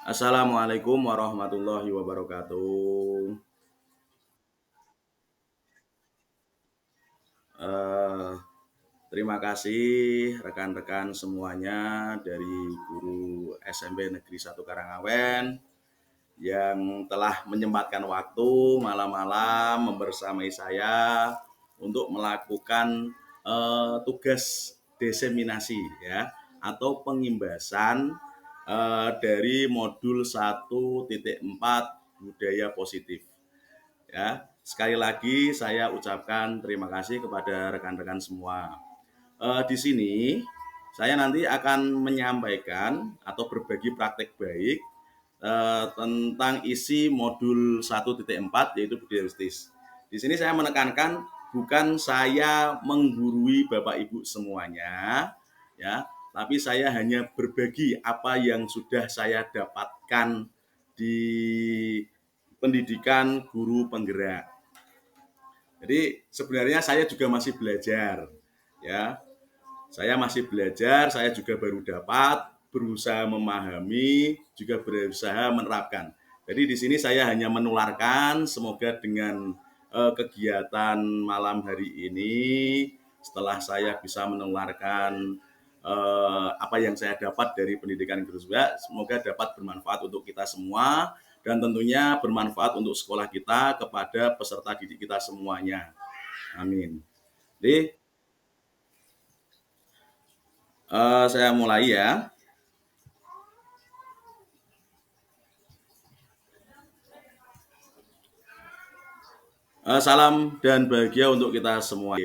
Assalamualaikum warahmatullahi wabarakatuh. Eh, Terima kasih rekan-rekan semuanya dari guru SMP Negeri 1 Karangawen yang telah menyempatkan waktu malam-malam membersamai saya untuk melakukan tugas diseminasi ya atau pengimbasan dari modul 1.4 budaya positif. Ya, sekali lagi saya ucapkan terima kasih kepada rekan-rekan semua. Di sini saya nanti akan menyampaikan atau berbagi praktek baik tentang isi modul 1.4 yaitu budaya bisnis. Di sini saya menekankan bukan saya menggurui Bapak Ibu semuanya ya, tapi saya hanya berbagi apa yang sudah saya dapatkan di pendidikan guru penggerak. Jadi sebenarnya saya juga masih belajar ya. Saya masih belajar, saya juga baru dapat berusaha memahami, juga berusaha menerapkan. Jadi di sini saya hanya menularkan, semoga dengan kegiatan malam hari ini, setelah saya bisa menularkan apa yang saya dapat dari pendidikan guru juga, semoga dapat bermanfaat untuk kita semua dan tentunya bermanfaat untuk sekolah kita kepada peserta didik kita semuanya. Amin. Jadi saya mulai ya. Salam dan bahagia untuk kita semua.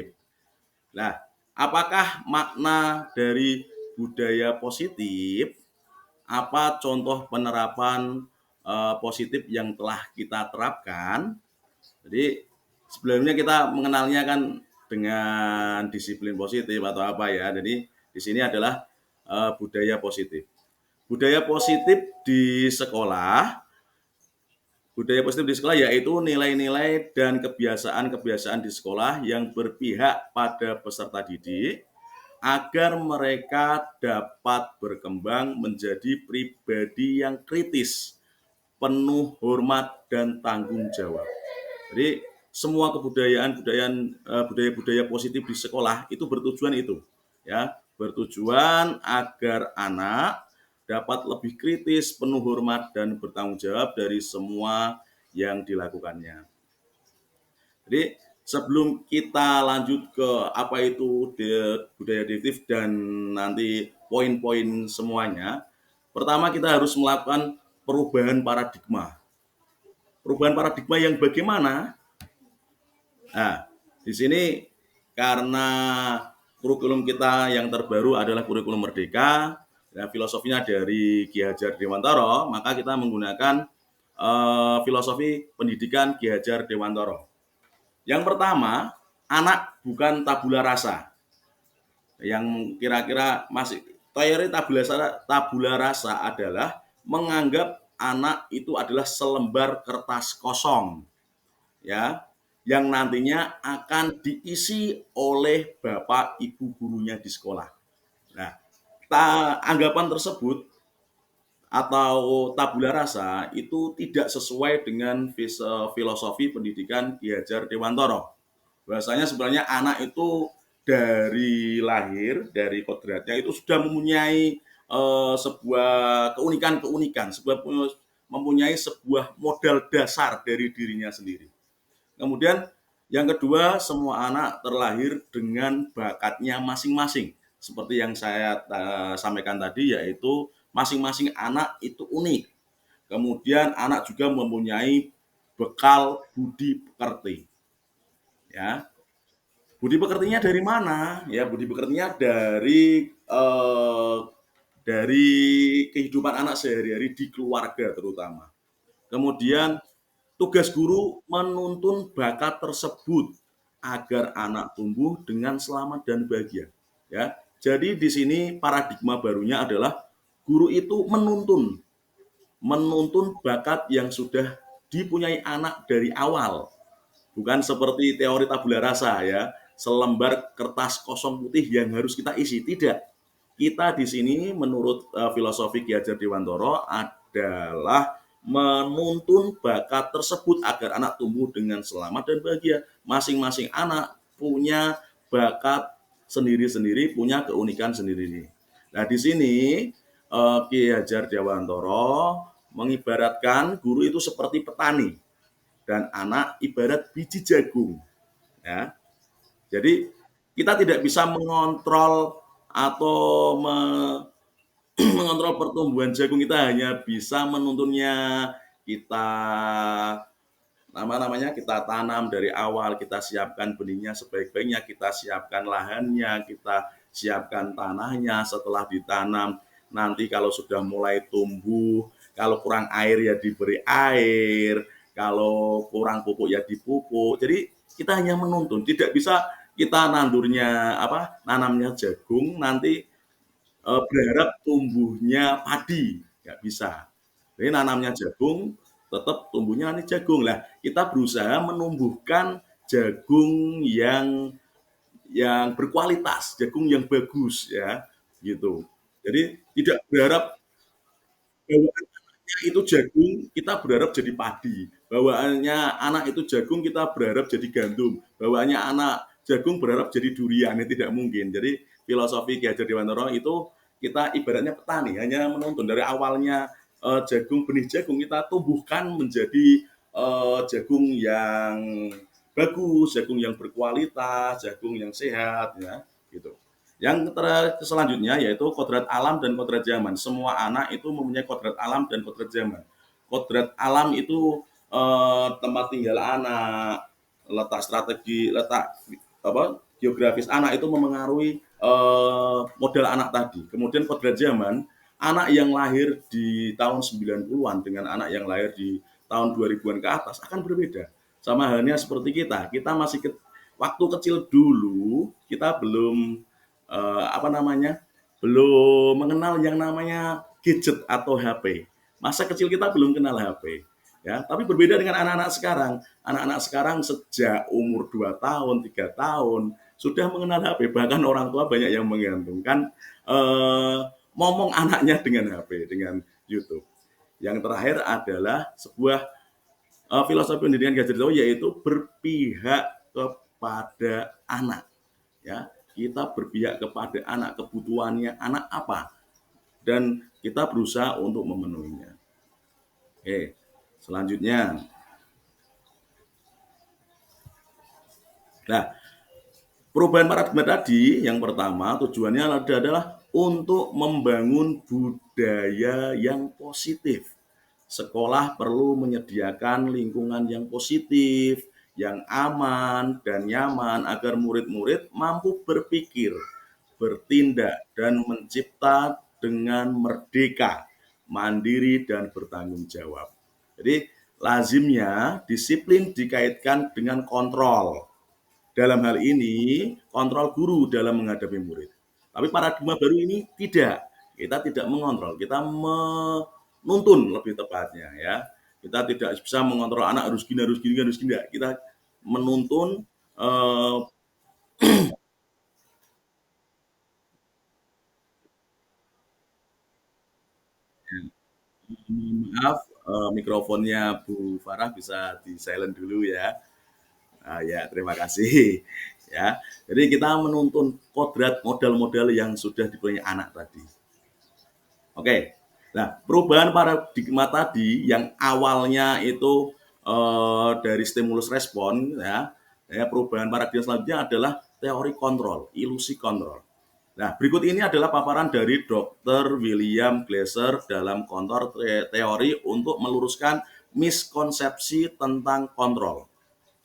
Nah, apakah makna dari budaya positif? Apa contoh penerapan positif yang telah kita terapkan? Jadi sebelumnya kita mengenalnya kan dengan disiplin positif atau apa ya. Jadi di sini adalah budaya positif. Budaya positif di sekolah, budaya positif di sekolah yaitu nilai-nilai dan kebiasaan-kebiasaan di sekolah yang berpihak pada peserta didik agar mereka dapat berkembang menjadi pribadi yang kritis, penuh hormat dan tanggung jawab. Jadi semua budaya-budaya positif di sekolah itu bertujuan itu, ya, bertujuan agar anak dapat lebih kritis, penuh hormat dan bertanggung jawab dari semua yang dilakukannya. Jadi sebelum kita lanjut ke apa itu budaya adiktif dan nanti poin-poin semuanya, pertama kita harus melakukan perubahan paradigma. Perubahan paradigma yang bagaimana? Nah, di sini karena kurikulum kita yang terbaru adalah kurikulum Merdeka, ya, filosofinya dari Ki Hajar Dewantara, maka kita menggunakan filosofi pendidikan Ki Hajar Dewantara. Yang pertama, anak bukan tabula rasa. Yang kira-kira masih teori tabula rasa adalah menganggap anak itu adalah selembar kertas kosong, ya, yang nantinya akan diisi oleh bapak ibu gurunya di sekolah. Nah, anggapan tersebut atau tabula rasa itu tidak sesuai dengan filosofi pendidikan Ki Hajar Dewantara. Bahasanya sebenarnya anak itu dari lahir, dari kodratnya itu sudah mempunyai sebuah keunikan-keunikan, mempunyai sebuah modal dasar dari dirinya sendiri. Kemudian yang kedua, semua anak terlahir dengan bakatnya masing-masing. Seperti yang saya sampaikan tadi, yaitu masing-masing anak itu unik. Kemudian anak juga mempunyai bekal budi pekerti. Ya, budi pekertinya dari mana? Ya, budi pekertinya dari kehidupan anak sehari-hari di keluarga terutama. Kemudian tugas guru menuntun bakat tersebut agar anak tumbuh dengan selamat dan bahagia. Ya, jadi di sini paradigma barunya adalah guru itu menuntun bakat yang sudah dipunyai anak dari awal. Bukan seperti teori tabula rasa ya, selembar kertas kosong putih yang harus kita isi, tidak. kita di sini menurut filosofi Ki Hajar Dewantara adalah menuntun bakat tersebut agar anak tumbuh dengan selamat dan bahagia. Masing-masing anak punya bakat sendiri-sendiri, punya keunikan sendiri. Nah, di sini Ki Hajar Dewantara mengibaratkan guru itu seperti petani dan anak ibarat biji jagung. Ya, jadi kita tidak bisa mengontrol atau mengontrol pertumbuhan jagung, kita hanya bisa menuntunnya. Kita kita tanam dari awal, kita siapkan benihnya sebaik-baiknya, kita siapkan lahannya, kita siapkan tanahnya. Setelah ditanam, nanti kalau sudah mulai tumbuh, kalau kurang air ya diberi air, kalau kurang pupuk ya dipupuk. Jadi kita hanya menuntun, tidak bisa kita nanamnya jagung, nanti berharap tumbuhnya padi, nggak bisa. Jadi nanamnya jagung, tetap tumbuhnya nanti jagung. Lah, kita berusaha menumbuhkan jagung yang berkualitas, jagung yang bagus ya, gitu. Jadi tidak berharap bawaannya itu jagung, kita berharap jadi padi. Bawaannya anak itu jagung, kita berharap jadi gandum. Bawaannya anak jagung berharap jadi durian, ini tidak mungkin. Jadi filosofi Ki Hajar Dewantara itu kita ibaratnya petani, hanya menuntun dari awalnya jagung, benih jagung kita tumbuhkan menjadi jagung yang bagus, jagung yang berkualitas, jagung yang sehat ya, gitu. Yang selanjutnya yaitu kodrat alam dan kodrat zaman. Semua anak itu mempunyai kodrat alam dan kodrat zaman. Kodrat alam itu tempat tinggal anak, letak strategi, letak geografis anak itu memengaruhi modal anak tadi. Kemudian kodrat zaman, anak yang lahir di tahun 90-an dengan anak yang lahir di tahun 2000-an ke atas akan berbeda. Sama halnya seperti kita masih waktu kecil dulu, kita belum belum mengenal yang namanya gadget atau HP. Masa kecil kita belum kenal HP. Ya, tapi berbeda dengan anak-anak sekarang. Anak-anak sekarang sejak umur 2 tahun, 3 tahun sudah mengenal HP. Bahkan orang tua banyak yang menggantungkan momong anaknya dengan HP, dengan YouTube. Yang terakhir adalah sebuah filosofi pendidikan Ki Hajar Dewantara, yaitu berpihak kepada anak. Ya, kita berpihak kepada anak, kebutuhannya anak apa, dan kita berusaha untuk memenuhinya. Oke, selanjutnya. Nah, perubahan paradigma tadi yang pertama tujuannya adalah untuk membangun budaya yang positif. Sekolah perlu menyediakan lingkungan yang positif, yang aman dan nyaman agar murid-murid mampu berpikir, bertindak, dan mencipta dengan merdeka, mandiri, dan bertanggung jawab. Jadi lazimnya disiplin dikaitkan dengan kontrol. Dalam hal ini, kontrol guru dalam menghadapi murid. Tapi paradigma baru ini tidak. Kita tidak mengontrol, kita menuntun lebih tepatnya ya. Kita tidak bisa mengontrol anak harus gini, harus gini, harus gini. Kita menuntun eh, maaf mikrofonnya Bu Farah bisa di silent dulu ya. Ya, terima kasih. Ya, jadi kita menuntun kodrat modal-modal yang sudah dipunyai anak tadi. Oke. Nah, perubahan paradigma tadi yang awalnya itu dari stimulus respon ya, perubahan paradigma selanjutnya adalah teori kontrol, ilusi kontrol. Nah, berikut ini adalah paparan dari Dr. William Glasser dalam kontrol teori untuk meluruskan miskonsepsi tentang kontrol.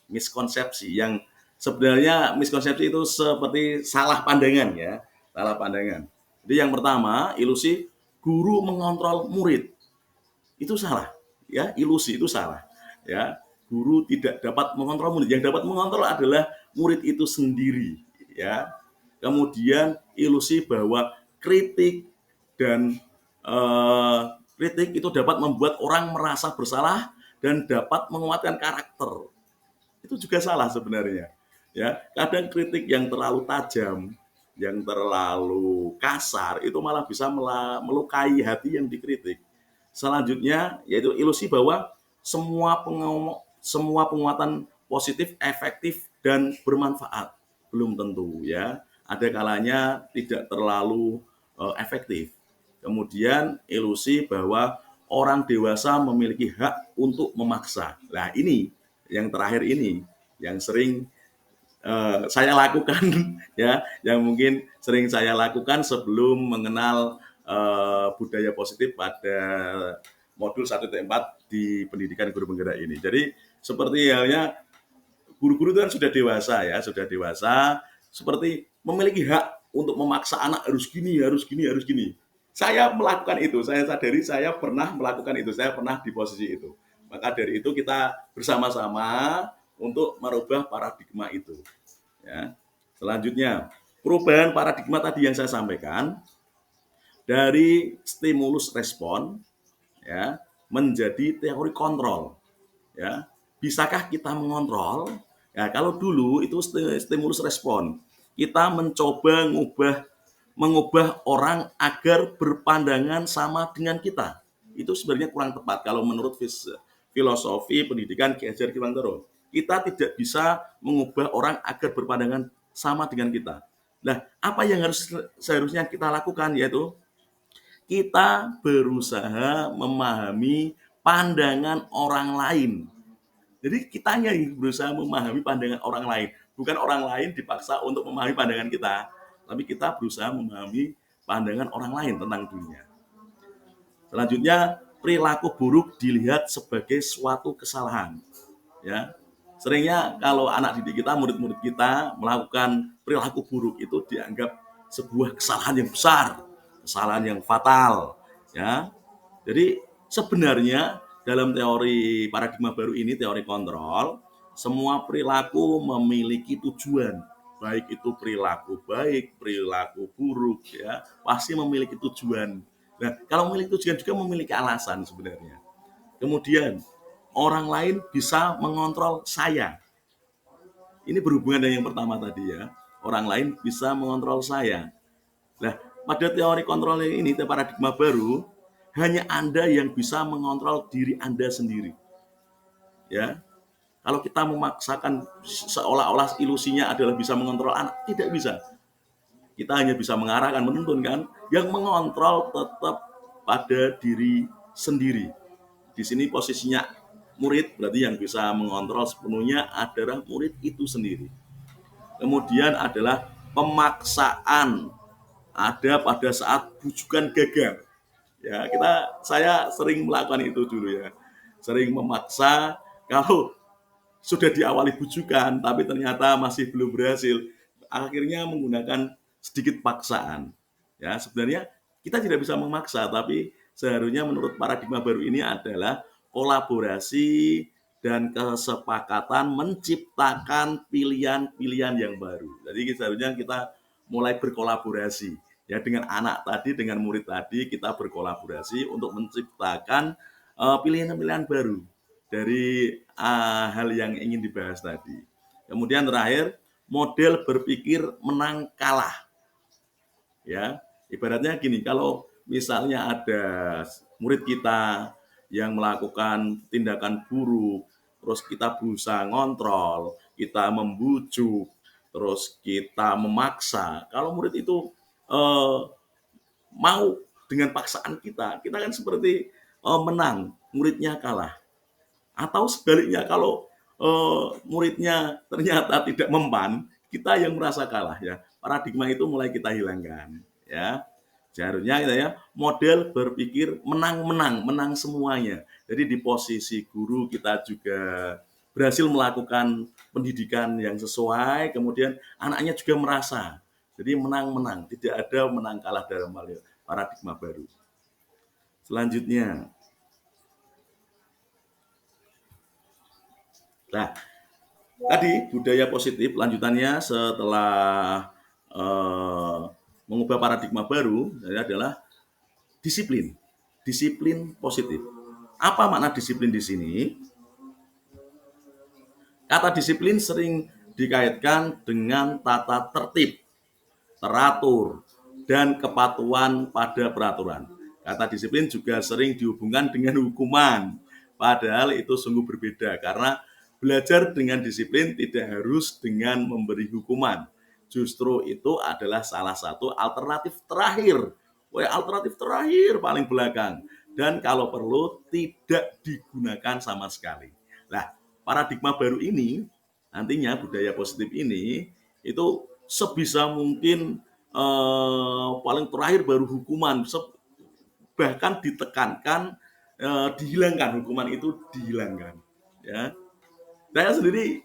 Miskonsepsi yang sebenarnya miskonsepsi itu seperti salah pandangan ya, salah pandangan. Jadi yang pertama, ilusi guru mengontrol murid. Itu salah, ya, ilusi itu salah. Ya, guru tidak dapat mengontrol murid. Yang dapat mengontrol adalah murid itu sendiri, ya. Kemudian ilusi bahwa kritik dan kritik itu dapat membuat orang merasa bersalah dan dapat menguatkan karakter. Itu juga salah sebenarnya. Ya, kadang kritik yang terlalu tajam yang terlalu kasar itu malah bisa melukai hati yang dikritik. Selanjutnya yaitu ilusi bahwa semua penguatan positif, efektif dan bermanfaat. Belum tentu ya. Ada kalanya tidak terlalu efektif. Kemudian ilusi bahwa orang dewasa memiliki hak untuk memaksa. Nah, ini yang terakhir ini yang sering saya lakukan ya, yang mungkin sering saya lakukan sebelum mengenal budaya positif pada modul 1.4 di pendidikan guru penggerak ini. Jadi seperti halnya guru-guru itu kan sudah dewasa ya, sudah dewasa, seperti memiliki hak untuk memaksa anak harus gini, harus gini, harus gini. Saya melakukan itu, saya sadari saya pernah melakukan itu, saya pernah di posisi itu. Maka dari itu kita bersama-sama untuk merubah paradigma itu. Ya. Selanjutnya, perubahan paradigma tadi yang saya sampaikan dari stimulus respon ya menjadi teori kontrol. Ya. Bisakah kita mengontrol? Ya, kalau dulu itu stimulus respon. Kita mencoba mengubah orang agar berpandangan sama dengan kita. Itu sebenarnya kurang tepat kalau menurut filosofi pendidikan Ki Hajar Dewantara. Kita tidak bisa mengubah orang agar berpandangan sama dengan kita. Nah, apa yang seharusnya kita lakukan yaitu kita berusaha memahami pandangan orang lain. Jadi kitanya yang berusaha memahami pandangan orang lain, bukan orang lain dipaksa untuk memahami pandangan kita, tapi kita berusaha memahami pandangan orang lain tentang dunia. Selanjutnya, perilaku buruk dilihat sebagai suatu kesalahan. Ya, seringnya kalau anak didik kita, murid-murid kita melakukan perilaku buruk itu dianggap sebuah kesalahan yang besar, kesalahan yang fatal. Ya, jadi sebenarnya dalam teori paradigma baru ini, teori kontrol, semua perilaku memiliki tujuan, baik itu perilaku baik, perilaku buruk, ya pasti memiliki tujuan. Nah, kalau memiliki tujuan juga memiliki alasan sebenarnya. Kemudian orang lain bisa mengontrol saya. Ini berhubungan dengan yang pertama tadi ya. Orang lain bisa mengontrol saya. Nah, pada teori kontrol ini, paradigma baru, hanya Anda yang bisa mengontrol diri Anda sendiri. Ya, kalau kita memaksakan seolah-olah ilusinya adalah bisa mengontrol anak, tidak bisa. Kita hanya bisa mengarahkan, menuntun kan. Yang mengontrol tetap pada diri sendiri. Di sini posisinya murid, berarti yang bisa mengontrol sepenuhnya adalah murid itu sendiri. Kemudian adalah pemaksaan ada pada saat bujukan gagal. Ya, saya sering melakukan itu dulu ya. Sering memaksa kalau sudah diawali bujukan tapi ternyata masih belum berhasil, akhirnya menggunakan sedikit paksaan. Ya, sebenarnya kita tidak bisa memaksa, tapi seharusnya menurut paradigma baru ini adalah kolaborasi dan kesepakatan menciptakan pilihan-pilihan yang baru. Jadi seharusnya kita mulai berkolaborasi ya dengan anak tadi, dengan murid tadi, kita berkolaborasi untuk menciptakan pilihan-pilihan baru dari hal yang ingin dibahas tadi. Kemudian terakhir, model berpikir menang kalah. Ya, ibaratnya gini, kalau misalnya ada murid kita yang melakukan tindakan buruk, terus kita berusaha ngontrol, kita membujuk, terus kita memaksa. Kalau murid itu mau dengan paksaan kita kan seperti menang, muridnya kalah. Atau sebaliknya, kalau muridnya ternyata tidak mempan, kita yang merasa kalah ya. Paradigma itu mulai kita hilangkan ya. Seharusnya kita ya model berpikir menang-menang, menang semuanya. Jadi di posisi guru kita juga berhasil melakukan pendidikan yang sesuai, kemudian anaknya juga merasa. Jadi menang-menang, tidak ada menang kalah dalam paradigma baru. Selanjutnya, nah, tadi budaya positif lanjutannya setelah mengubah paradigma baru adalah disiplin. Disiplin positif. Apa makna disiplin di sini? Kata disiplin sering dikaitkan dengan tata tertib. teratur, dan kepatuhan pada peraturan. Kata disiplin juga sering dihubungkan dengan hukuman, padahal itu sungguh berbeda karena belajar dengan disiplin tidak harus dengan memberi hukuman. Justru itu adalah salah satu alternatif terakhir. Alternatif terakhir paling belakang. Dan kalau perlu tidak digunakan sama sekali. Nah, paradigma baru ini, nantinya budaya positif ini, itu sebisa mungkin paling terakhir baru hukuman, bahkan ditekankan dihilangkan, hukuman itu dihilangkan. Ya, saya sendiri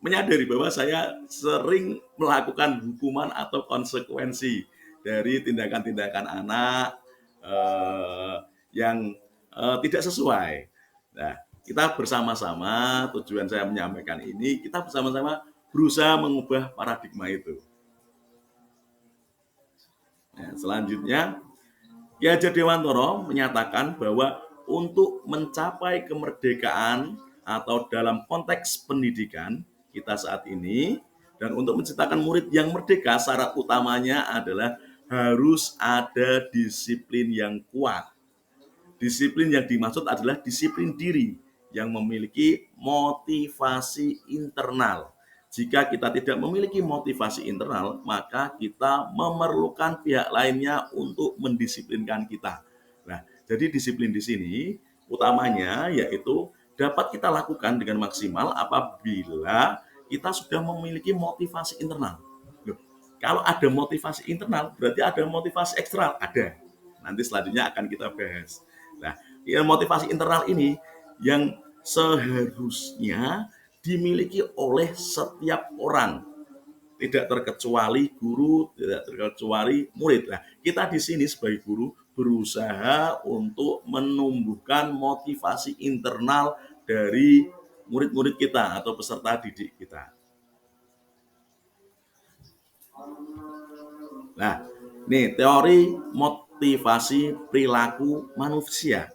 menyadari bahwa saya sering melakukan hukuman atau konsekuensi dari tindakan-tindakan anak yang tidak sesuai. Nah, kita bersama-sama, tujuan saya menyampaikan ini, kita bersama-sama berusaha mengubah paradigma itu. Nah, selanjutnya, Ki Hajar Dewantara menyatakan bahwa untuk mencapai kemerdekaan atau dalam konteks pendidikan kita saat ini, dan untuk menciptakan murid yang merdeka, syarat utamanya adalah harus ada disiplin yang kuat. Disiplin yang dimaksud adalah disiplin diri yang memiliki motivasi internal. Jika kita tidak memiliki motivasi internal, maka kita memerlukan pihak lainnya untuk mendisiplinkan kita. Nah, jadi disiplin di sini utamanya yaitu dapat kita lakukan dengan maksimal apabila kita sudah memiliki motivasi internal. Loh, kalau ada motivasi internal, berarti ada motivasi eksternal. Ada. Nanti selanjutnya akan kita bahas. Nah, motivasi internal ini yang seharusnya dimiliki oleh setiap orang, tidak terkecuali guru, tidak terkecuali murid. Nah, kita di sini sebagai guru berusaha untuk menumbuhkan motivasi internal dari murid-murid kita atau peserta didik kita. Nah, ini teori motivasi perilaku manusia.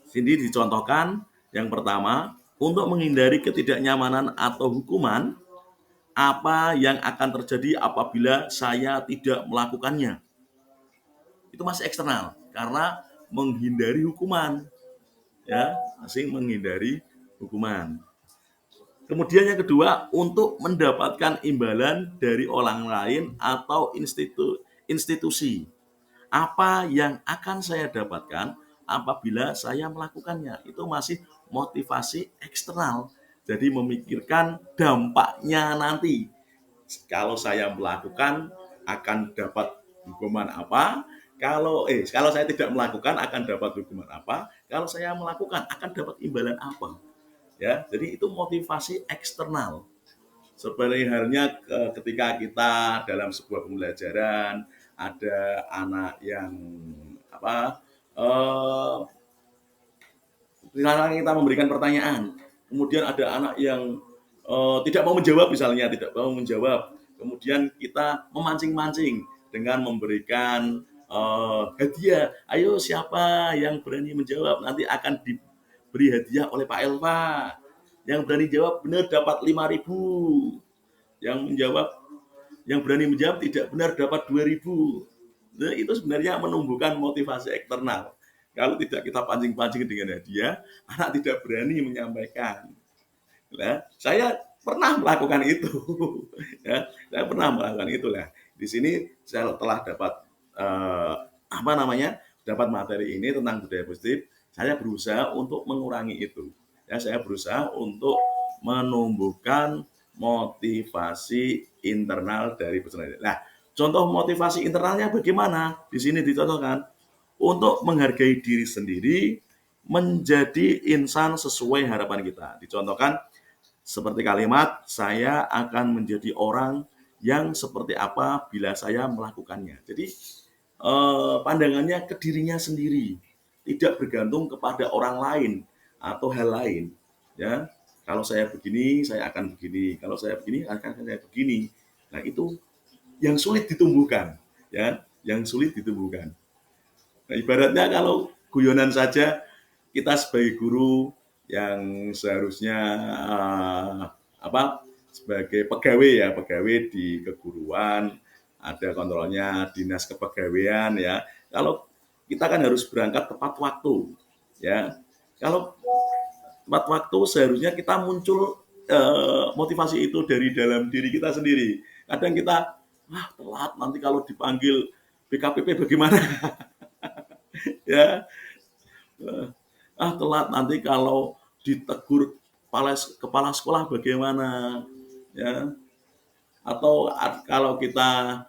Sini dicontohkan yang pertama, untuk menghindari ketidaknyamanan atau hukuman, apa yang akan terjadi apabila saya tidak melakukannya? Itu masih eksternal karena menghindari hukuman, ya, masih menghindari hukuman. Kemudian yang kedua, untuk mendapatkan imbalan dari orang lain atau institusi. Apa yang akan saya dapatkan apabila saya melakukannya? Itu masih motivasi eksternal. Jadi memikirkan dampaknya nanti. Kalau saya melakukan akan dapat hukuman apa? Kalau saya tidak melakukan akan dapat hukuman apa? Kalau saya melakukan akan dapat imbalan apa? Ya, jadi itu motivasi eksternal. Seperti halnya ketika kita dalam sebuah pembelajaran ada anak yang misalnya kita memberikan pertanyaan, kemudian ada anak yang tidak mau menjawab, misalnya tidak mau menjawab, kemudian kita memancing-mancing dengan memberikan hadiah. Ayo siapa yang berani menjawab nanti akan diberi hadiah oleh Pak Elva. Yang berani jawab benar dapat 5.000. Yang berani menjawab tidak benar dapat 2.000. Nah, itu sebenarnya menumbuhkan motivasi eksternal. Kalau tidak kita pancing-pancing dengan hadiah, anak tidak berani menyampaikan. Nah, saya pernah melakukan itu. Ya, saya pernah melakukan itulah. Di sini saya telah dapat dapat materi ini tentang budaya positif. Saya berusaha untuk mengurangi itu. Ya, saya berusaha untuk menumbuhkan motivasi internal dari peserta. Nah, contoh motivasi internalnya bagaimana? Di sini dicontohkan untuk menghargai diri sendiri, menjadi insan sesuai harapan kita. Dicontohkan seperti kalimat, saya akan menjadi orang yang seperti apa bila saya melakukannya. Jadi pandangannya ke dirinya sendiri, tidak bergantung kepada orang lain atau hal lain. Ya, kalau saya begini, saya akan begini. Kalau saya begini, akan saya begini. Nah, itu yang sulit ditumbuhkan, ya, yang sulit ditumbuhkan. Nah, ibaratnya kalau guyonan saja, kita sebagai guru yang seharusnya sebagai pegawai di keguruan ada kontrolnya dinas kepegawaian ya. Kalau kita kan harus berangkat tepat waktu ya. Kalau tepat waktu seharusnya kita muncul motivasi itu dari dalam diri kita sendiri. Kadang kita telat nanti kalau dipanggil BKPP bagaimana ya, telat nanti kalau ditegur kepala sekolah bagaimana ya, atau kalau kita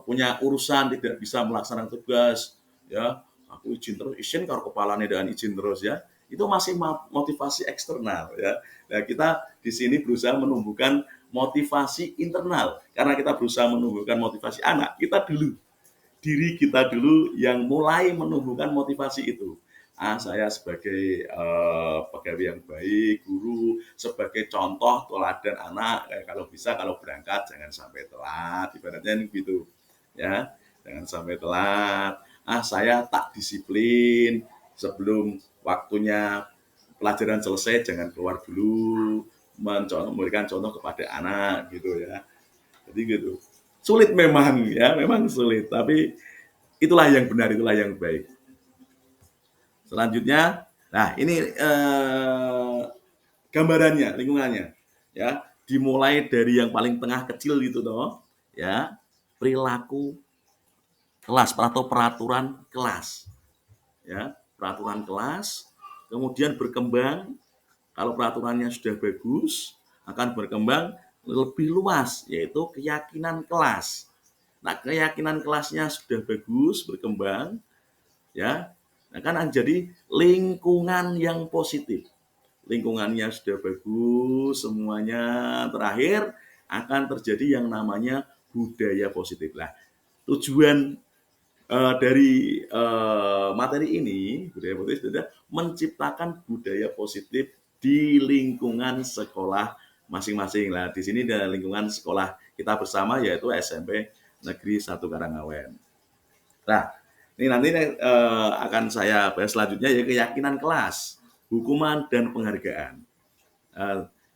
punya urusan tidak bisa melaksanakan tugas ya, aku izin kalau kepalanya dengan izin terus ya, itu masih motivasi eksternal ya. Nah, kita di sini berusaha menumbuhkan motivasi internal, karena kita berusaha menumbuhkan motivasi anak kita dulu, diri kita dulu yang mulai menumbuhkan motivasi itu. Saya sebagai pegawai yang baik, guru, sebagai contoh teladan anak, kalau bisa kalau berangkat jangan sampai telat, ibaratnya gitu ya, jangan sampai telat. Saya tak disiplin sebelum waktunya pelajaran selesai, jangan keluar dulu, memberikan contoh kepada anak gitu ya. Jadi gitu. Sulit memang ya, memang sulit, tapi itulah yang benar, itulah yang baik. Selanjutnya, nah ini gambarannya, lingkungannya, ya. Dimulai dari yang paling tengah kecil gitu toh, ya. Perilaku kelas atau peraturan kelas, ya. Peraturan kelas, kemudian berkembang. Kalau peraturannya sudah bagus, akan berkembang lebih luas, yaitu keyakinan kelas. Nah, keyakinan kelasnya sudah bagus, berkembang, ya, akan jadi lingkungan yang positif. Lingkungannya sudah bagus, semuanya terakhir akan terjadi yang namanya budaya positif. Nah, tujuan dari materi ini, budaya positif adalah menciptakan budaya positif di lingkungan sekolah masing-masing. Nah, di sini ada lingkungan sekolah kita bersama, yaitu SMP Negeri 1 Karangawen. Nah, ini nanti akan saya bahas selanjutnya, ya, keyakinan kelas, hukuman dan penghargaan.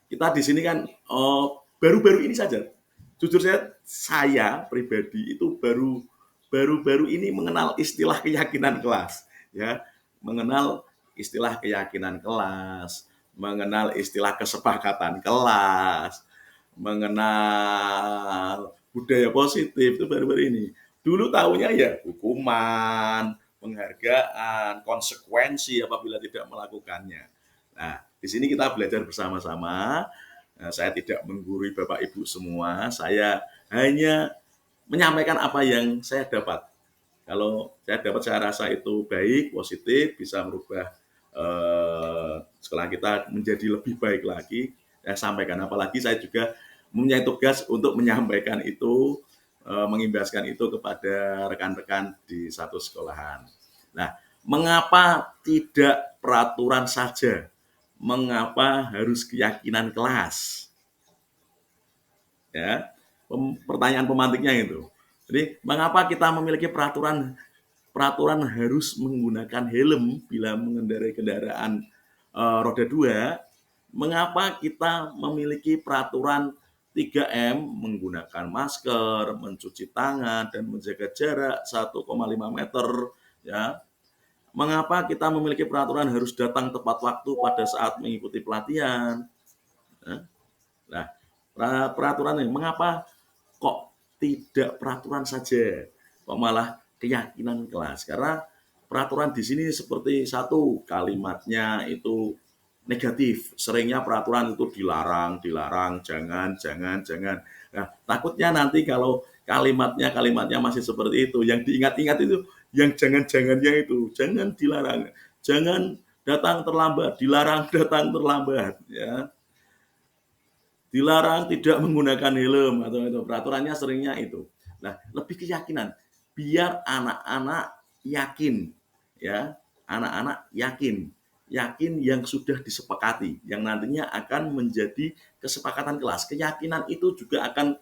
Kita di sini kan baru-baru ini saja, jujur saya pribadi itu baru-baru ini mengenal istilah keyakinan kelas, ya, mengenal istilah keyakinan kelas, mengenal istilah kesepakatan kelas, mengenal budaya positif itu baru-baru ini. Dulu tahunya ya hukuman, penghargaan, konsekuensi apabila tidak melakukannya. Nah, di sini kita belajar bersama-sama. Saya tidak menggurui Bapak Ibu semua, saya hanya menyampaikan apa yang saya dapat. Kalau saya dapat, saya rasa itu baik, positif, bisa merubah sekolah kita menjadi lebih baik lagi. Saya sampaikan, apalagi saya juga mempunyai tugas untuk menyampaikan itu, mengimbaskan itu kepada rekan-rekan di satu sekolahan. Nah, mengapa tidak peraturan saja? Mengapa harus keyakinan kelas? Ya, pertanyaan pemantiknya itu. Jadi, mengapa kita memiliki peraturan harus menggunakan helm bila mengendarai kendaraan roda 2? Mengapa kita memiliki peraturan 3M, menggunakan masker, mencuci tangan, dan menjaga jarak 1,5 meter, ya? Mengapa kita memiliki peraturan harus datang tepat waktu pada saat mengikuti pelatihan? Nah, peraturan ini, mengapa kok tidak peraturan saja, kok malah keyakinan kelas? Karena peraturan di sini seperti satu, kalimatnya itu negatif. Seringnya peraturan itu dilarang, jangan. Nah, takutnya nanti kalau kalimatnya masih seperti itu, yang diingat-ingat itu yang jangan-jangannya itu, jangan dilarang, jangan datang terlambat, dilarang datang terlambat, ya. Dilarang tidak menggunakan helm atau itu, peraturannya seringnya itu. Nah, lebih keyakinan, biar anak-anak yakin, ya, anak-anak yakin yang sudah disepakati, yang nantinya akan menjadi kesepakatan kelas. Keyakinan itu juga akan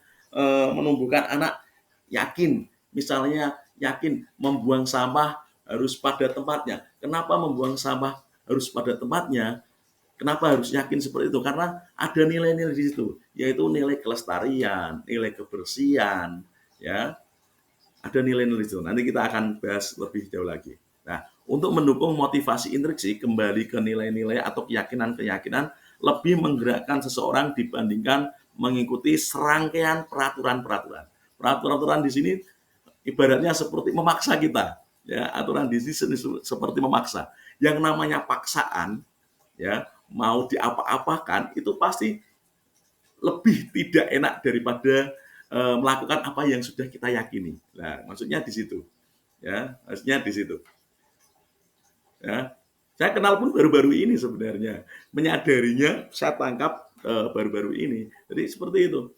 menumbuhkan anak yakin, misalnya yakin membuang sampah harus pada tempatnya. Kenapa membuang sampah harus pada tempatnya? Kenapa harus yakin seperti itu? Karena ada nilai-nilai di situ, yaitu nilai kelestarian, nilai kebersihan, ya. Ada nilai-nilai itu. Nanti kita akan bahas lebih jauh lagi. Nah, untuk mendukung motivasi intrinsik, kembali ke nilai-nilai atau keyakinan-keyakinan lebih menggerakkan seseorang dibandingkan mengikuti serangkaian peraturan-peraturan. Peraturan-peraturan di sini ibaratnya seperti memaksa kita, ya. Aturan di sini seperti memaksa. Yang namanya paksaan, ya, mau diapa-apakan itu pasti lebih tidak enak daripada melakukan apa yang sudah kita yakini. Nah, maksudnya di situ, ya, maksudnya di situ. Ya, saya kenal pun baru-baru ini sebenarnya, menyadarinya saya tangkap baru-baru ini. Jadi seperti itu.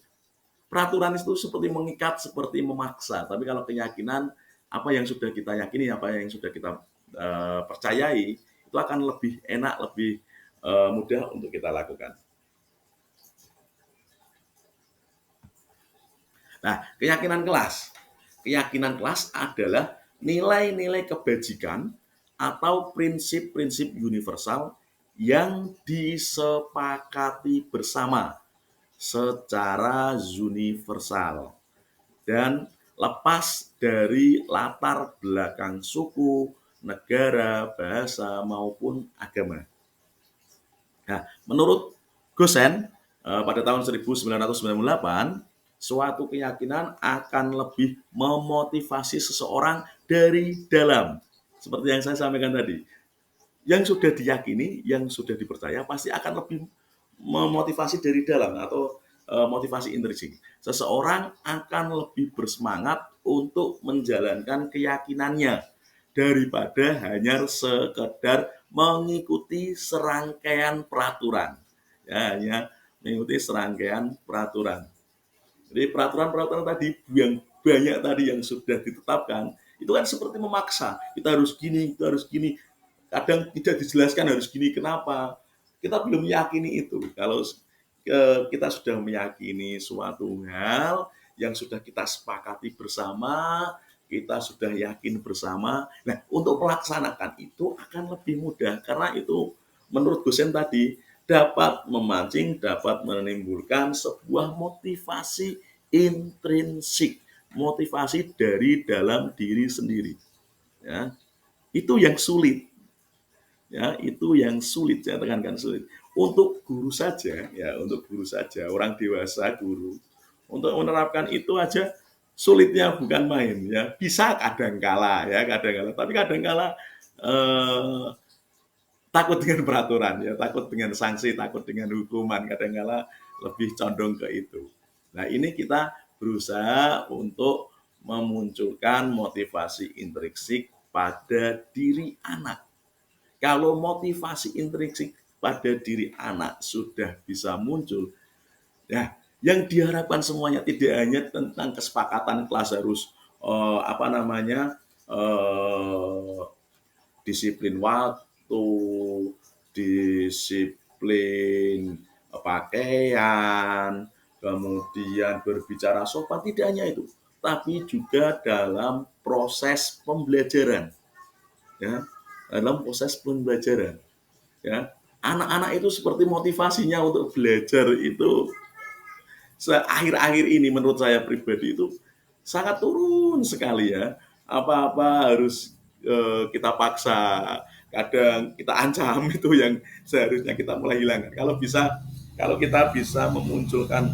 Peraturan itu seperti mengikat, seperti memaksa. Tapi kalau keyakinan, apa yang sudah kita yakini, apa yang sudah kita percayai, itu akan lebih enak, lebih mudah untuk kita lakukan. Nah, keyakinan kelas. Keyakinan kelas adalah nilai-nilai kebajikan atau prinsip-prinsip universal yang disepakati bersama secara universal dan lepas dari latar belakang suku, negara, bahasa maupun agama. Nah, menurut Gosen pada tahun 1998, suatu keyakinan akan lebih memotivasi seseorang dari dalam. Seperti yang saya sampaikan tadi, yang sudah diyakini, yang sudah dipercaya pasti akan lebih memotivasi dari dalam atau motivasi intrinsik. Seseorang akan lebih bersemangat untuk menjalankan keyakinannya daripada hanya sekedar mengikuti serangkaian peraturan. Ya, hanya mengikuti serangkaian peraturan. Jadi peraturan-peraturan tadi yang banyak tadi yang sudah ditetapkan itu kan seperti memaksa. Kita harus gini, kita harus gini. Kadang tidak dijelaskan harus gini. Kenapa? Kita belum meyakini itu. Kalau kita sudah meyakini suatu hal yang sudah kita sepakati bersama, kita sudah yakin bersama. Nah, untuk melaksanakan itu akan lebih mudah karena itu menurut dosen tadi dapat memancing, dapat menimbulkan sebuah motivasi intrinsik, motivasi dari dalam diri sendiri. Ya, itu yang sulit. Ya, itu yang sulit, saya tekankan sulit. Untuk guru saja, ya, untuk guru saja, orang dewasa guru, untuk menerapkan itu aja sulitnya bukan main, ya. Bisa kadangkala, ya, kadangkala, tapi kadangkala eh, takut dengan peraturan, ya, takut dengan sanksi, takut dengan hukuman, kadangkala lebih condong ke itu. Nah, ini kita berusaha untuk memunculkan motivasi intrinsik pada diri anak. Kalau motivasi intrinsik pada diri anak sudah bisa muncul, ya, yang diharapkan semuanya tidak hanya tentang kesepakatan kelas harus apa namanya disiplin waktu, disiplin pakaian, kemudian berbicara sopan, tidak hanya itu, tapi juga dalam proses pembelajaran, ya, dalam proses pembelajaran, ya. Anak-anak itu seperti motivasinya untuk belajar itu akhir-akhir ini menurut saya pribadi itu sangat turun sekali, ya. Apa-apa harus kita paksa, kadang kita ancam itu yang seharusnya kita mulai hilangkan. Kalau kita bisa memunculkan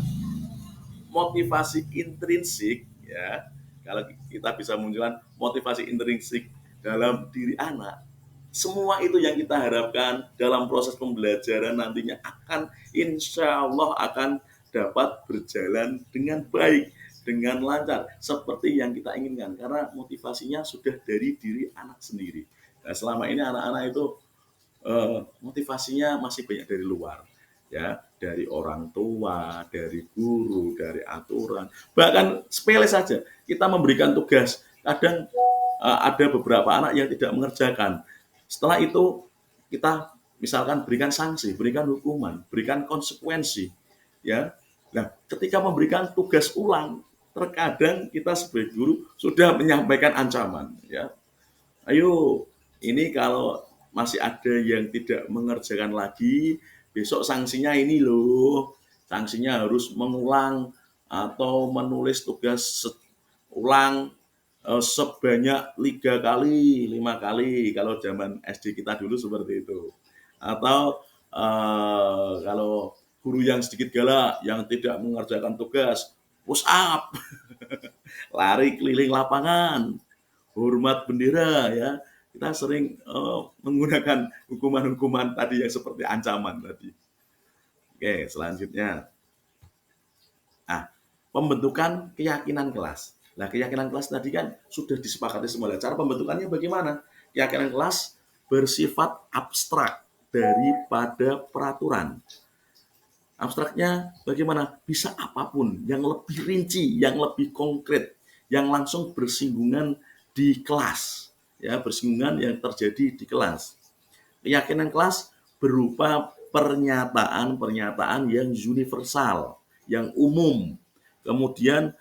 motivasi intrinsik, ya, kalau kita bisa memunculkan motivasi intrinsik dalam diri anak, semua itu yang kita harapkan dalam proses pembelajaran nantinya akan insya Allah akan dapat berjalan dengan baik, dengan lancar, seperti yang kita inginkan. Karena motivasinya sudah dari diri anak sendiri. Nah, selama ini anak-anak itu motivasinya masih banyak dari luar, ya, dari orang tua, dari guru, dari aturan, bahkan sepele saja. Kita memberikan tugas, kadang ada beberapa anak yang tidak mengerjakan. Setelah itu kita misalkan berikan sanksi, berikan hukuman, berikan konsekuensi, ya. Nah, ketika memberikan tugas ulang, terkadang kita sebagai guru sudah menyampaikan ancaman, ya. Ayo, ini kalau masih ada yang tidak mengerjakan lagi, besok sanksinya ini loh. Sanksinya harus mengulang atau menulis tugas ulang sebanyak 3 kali, 5 kali kalau zaman SD kita dulu seperti itu. Atau kalau guru yang sedikit galak, yang tidak mengerjakan tugas, push up, lari keliling lapangan, hormat bendera ya. Kita sering menggunakan hukuman-hukuman tadi yang seperti ancaman tadi. Oke, selanjutnya. Nah, pembentukan keyakinan kelas. Nah, keyakinan kelas tadi kan sudah disepakati semua. Cara pembentukannya bagaimana? Keyakinan kelas bersifat abstrak daripada peraturan. Abstraknya bagaimana? Bisa apapun yang lebih rinci, yang lebih konkret, yang langsung bersinggungan di kelas. Ya, bersinggungan yang terjadi di kelas. Keyakinan kelas berupa pernyataan-pernyataan yang universal, yang umum. Kemudian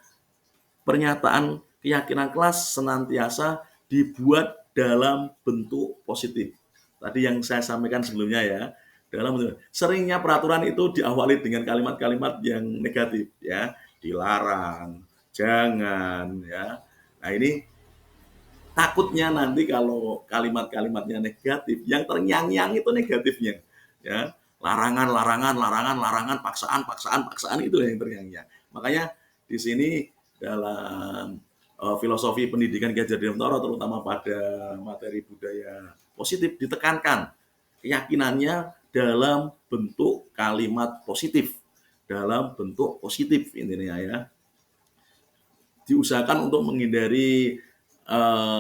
pernyataan keyakinan kelas senantiasa dibuat dalam bentuk positif. Tadi yang saya sampaikan sebelumnya ya, dalam bentuk seringnya peraturan itu diawali dengan kalimat-kalimat yang negatif ya, dilarang, jangan ya. Nah, ini takutnya nanti kalau kalimat-kalimatnya negatif, yang terngiang-ngiang itu negatifnya ya. Larangan, larangan, larangan, larangan, paksaan, paksaan, paksaan itu yang terngiang-ngiang. Makanya di sini dalam filosofi pendidikan Ki Hajar Dewantara terutama pada materi budaya positif ditekankan keyakinannya dalam bentuk kalimat positif, dalam bentuk positif intinya ya. Diusahakan untuk menghindari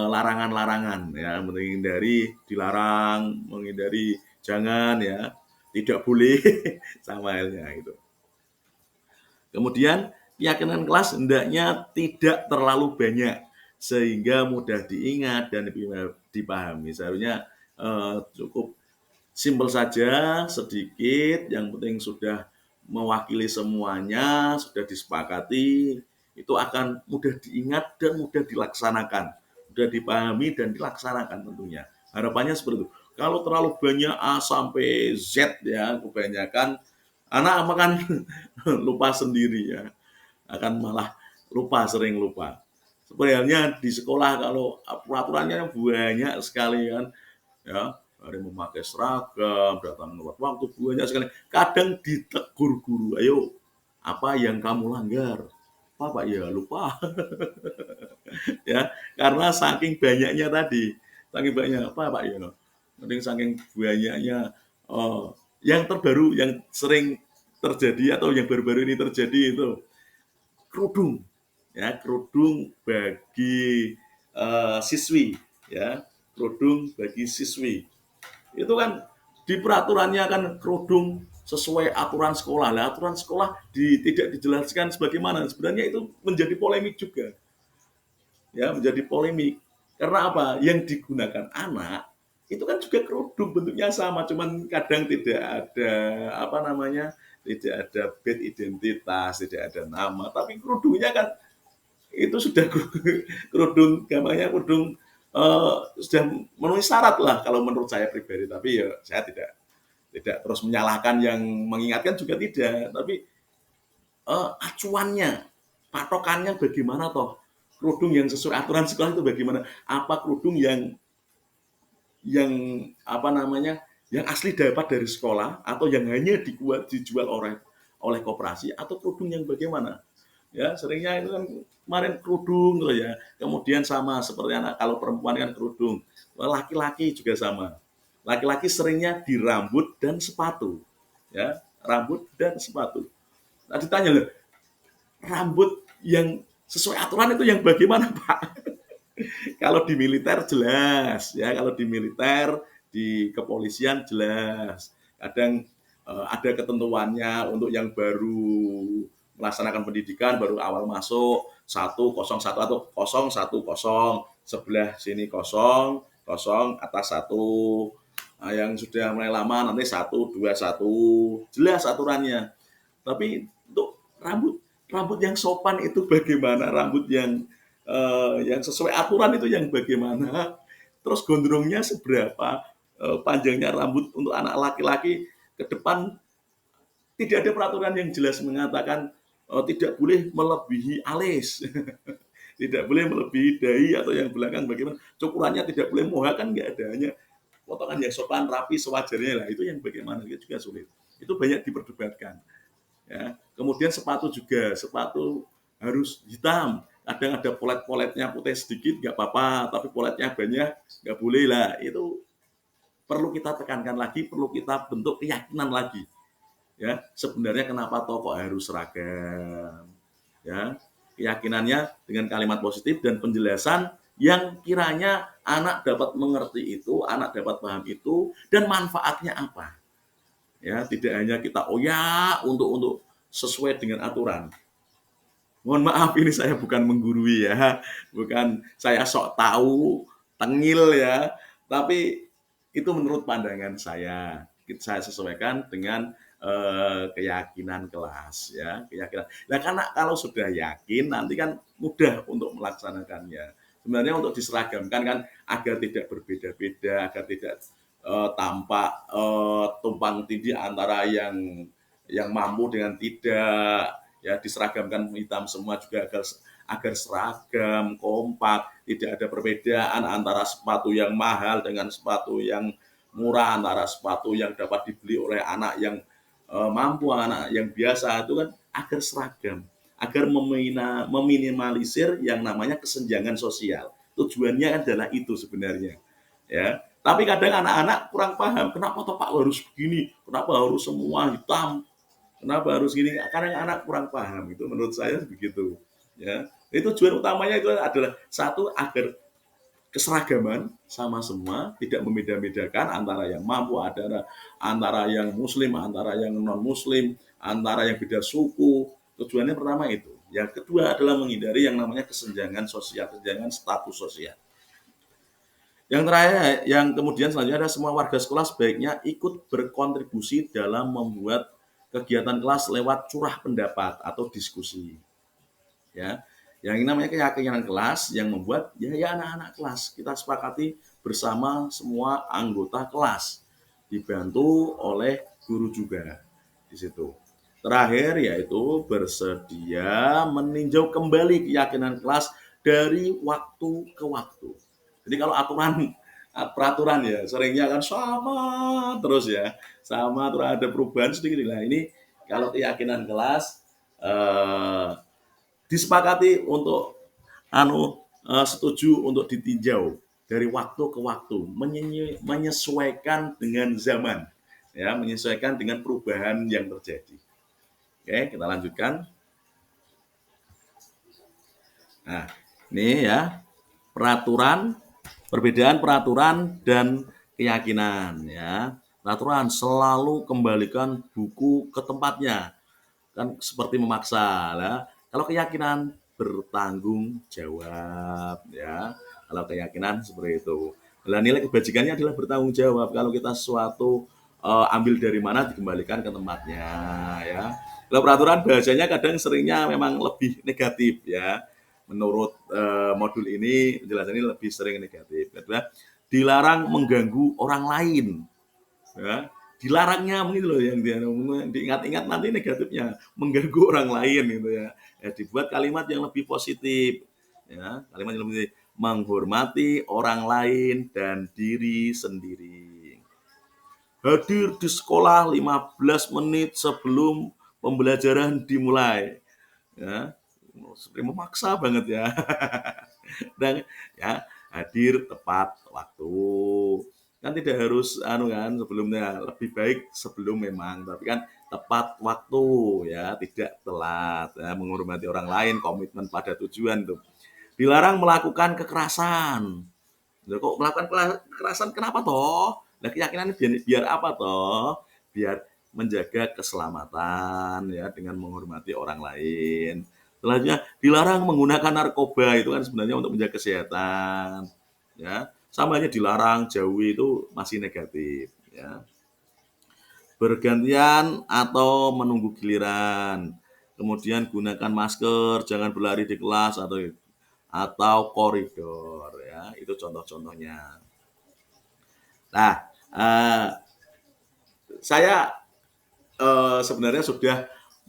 larangan-larangan ya, menghindari dilarang, menghindari jangan ya, tidak boleh sama halnya itu. Kemudian keyakinan kelas hendaknya tidak terlalu banyak sehingga mudah diingat dan dipahami. Seharusnya cukup simpel saja, sedikit, yang penting sudah mewakili semuanya, sudah disepakati, itu akan mudah diingat dan mudah dilaksanakan, mudah dipahami dan dilaksanakan tentunya. Harapannya seperti itu. Kalau terlalu banyak A sampai Z ya, kebanyakan anak akan lupa sendiri ya, akan malah lupa, sering lupa. Sebenarnya di sekolah kalau peraturannya banyak sekali kan, ya hari memakai seragam, datang tepat waktu, banyak sekali. Kadang ditegur guru, ayo apa yang kamu langgar? Apa Pak? Ya lupa. Ya, karena saking banyaknya tadi, saking banyak apa Pak ya? Mending saking banyaknya yang terbaru yang sering terjadi atau yang baru-baru ini terjadi itu kerudung, ya kerudung bagi siswi, ya kerudung bagi siswi itu kan di peraturannya kan kerudung sesuai aturan sekolah. Lah aturan sekolah tidak dijelaskan sebagaimana. Sebenarnya itu menjadi polemik juga. Ya, menjadi polemik. Karena apa? Yang digunakan anak itu kan juga kerudung bentuknya sama, cuman kadang tidak ada apa namanya, tidak ada bed identitas, tidak ada nama, tapi kerudungnya kan itu sudah kerudung gambarnya kerudung sudah memenuhi syarat lah kalau menurut saya pribadi, tapi ya saya tidak terus menyalahkan yang mengingatkan juga tidak, tapi acuannya, patokannya bagaimana toh kerudung yang sesuai aturan sekolah itu bagaimana, apa kerudung yang apa namanya yang asli dapat dari sekolah atau yang hanya dijual oleh koperasi atau kerudung yang bagaimana ya, seringnya itu kan kemarin kerudung loh ya, kemudian sama seperti anak kalau perempuan kan kerudung, laki-laki juga sama, laki-laki seringnya di rambut dan sepatu ya, rambut dan sepatu. Nah ditanya loh, rambut yang sesuai aturan itu yang bagaimana Pak? Kalau di militer jelas ya, kalau di militer, di kepolisian jelas. Kadang ada ketentuannya untuk yang baru melaksanakan pendidikan, baru awal masuk 101 atau 010, sebelah sini kosong, kosong atas 1. Nah, yang sudah mulai lama nanti 121, jelas aturannya. Tapi untuk rambut yang sopan itu bagaimana? Rambut yang sesuai aturan itu yang bagaimana? Terus gondrongnya seberapa? Panjangnya rambut untuk anak laki-laki ke depan tidak ada peraturan yang jelas mengatakan tidak boleh melebihi alis. tidak boleh melebihi dahi atau yang belakang bagaimana, cukurannya tidak boleh moha kan nggak ada, hanya potongan yang sopan rapi sewajarnya lah, itu yang bagaimana itu juga sulit, itu banyak diperdebatkan ya. Kemudian sepatu juga, sepatu harus hitam, kadang ada polet-poletnya putih sedikit nggak apa-apa, tapi poletnya banyak nggak boleh lah, itu perlu kita tekankan lagi, perlu kita bentuk keyakinan lagi ya, sebenarnya kenapa tokoh harus seragam ya, keyakinannya dengan kalimat positif dan penjelasan yang kiranya anak dapat mengerti itu, anak dapat paham itu, dan manfaatnya apa ya, tidak hanya kita oh ya untuk sesuai dengan aturan. Mohon maaf ini saya bukan menggurui ya, bukan saya sok tahu, tengil ya, tapi itu menurut pandangan saya. Saya sesuaikan dengan keyakinan kelas ya, keyakinan. Nah, karena kalau sudah yakin nanti kan mudah untuk melaksanakannya. Sebenarnya untuk diseragamkan kan agar tidak berbeda-beda, agar tidak tampak tumpang tindih antara yang mampu dengan tidak ya, diseragamkan hitam semua juga agar seragam, kompak, tidak ada perbedaan antara sepatu yang mahal dengan sepatu yang murah, antara sepatu yang dapat dibeli oleh anak yang mampu, anak yang biasa, itu kan agar seragam, agar meminimalisir yang namanya kesenjangan sosial. Tujuannya adalah itu sebenarnya. Ya. Tapi kadang anak-anak kurang paham, kenapa toh Pak harus begini, kenapa harus semua hitam, kenapa harus gini? Karena anak kurang paham, itu menurut saya begitu. Ya, itu tujuan utamanya itu adalah satu agar keseragaman sama semua, tidak membeda-bedakan antara yang mampu, antara yang muslim, antara yang non muslim, antara yang beda suku. Tujuannya pertama itu. Yang kedua adalah menghindari yang namanya kesenjangan sosial, kesenjangan status sosial. Yang terakhir, yang kemudian selanjutnya ada semua warga sekolah sebaiknya ikut berkontribusi dalam membuat kegiatan kelas lewat curah pendapat atau diskusi. Ya, yang ini namanya keyakinan kelas yang membuat ya anak-anak kelas kita sepakati bersama semua anggota kelas, dibantu oleh guru juga di situ. Terakhir yaitu bersedia meninjau kembali keyakinan kelas dari waktu ke waktu. Jadi kalau peraturan ya seringnya kan sama terus ya, sama terus ada perubahan sedikit. Nah ini kalau keyakinan kelas disepakati untuk setuju untuk ditinjau dari waktu ke waktu, menyesuaikan dengan zaman, ya, menyesuaikan dengan perubahan yang terjadi. Oke, kita lanjutkan. Nah, ini ya peraturan, perbedaan peraturan dan keyakinan ya. Peraturan selalu kembalikan buku ke tempatnya, kan seperti memaksa ya. Kalau keyakinan bertanggung jawab ya. Kalau keyakinan seperti itu. Nah, nilai kebajikannya adalah bertanggung jawab. Kalau kita sesuatu ambil dari mana dikembalikan ke tempatnya ya. Kalau peraturan bahasanya kadang seringnya memang lebih negatif ya. Menurut modul ini penjelasan ini lebih sering negatif. Kedua, dilarang mengganggu orang lain. Ya, dilarangnya begitu loh yang diingat-ingat nanti negatifnya mengganggu orang lain gitu ya. Dibuat kalimat yang lebih positif ya, kalimat yang lebih menghormati orang lain dan diri sendiri. Hadir di sekolah 15 menit sebelum pembelajaran dimulai. Ya, seperti memaksa banget ya. Dan ya hadir tepat waktu, kan tidak harus kan sebelumnya, lebih baik sebelum memang, tapi kan tepat waktu ya, tidak telat ya, menghormati orang lain, komitmen pada tujuan tuh. Dilarang melakukan kekerasan. Loh, kok melakukan kekerasan kenapa toh? Nah keyakinan biar apa toh? Biar menjaga keselamatan ya, dengan menghormati orang lain. Selanjutnya dilarang menggunakan narkoba, itu kan sebenarnya untuk menjaga kesehatan ya. Sama aja dilarang, jauhi, itu masih negatif ya. Bergantian atau menunggu giliran. Kemudian gunakan masker, jangan berlari di kelas atau koridor ya. Itu contoh-contohnya. Nah, saya sebenarnya sudah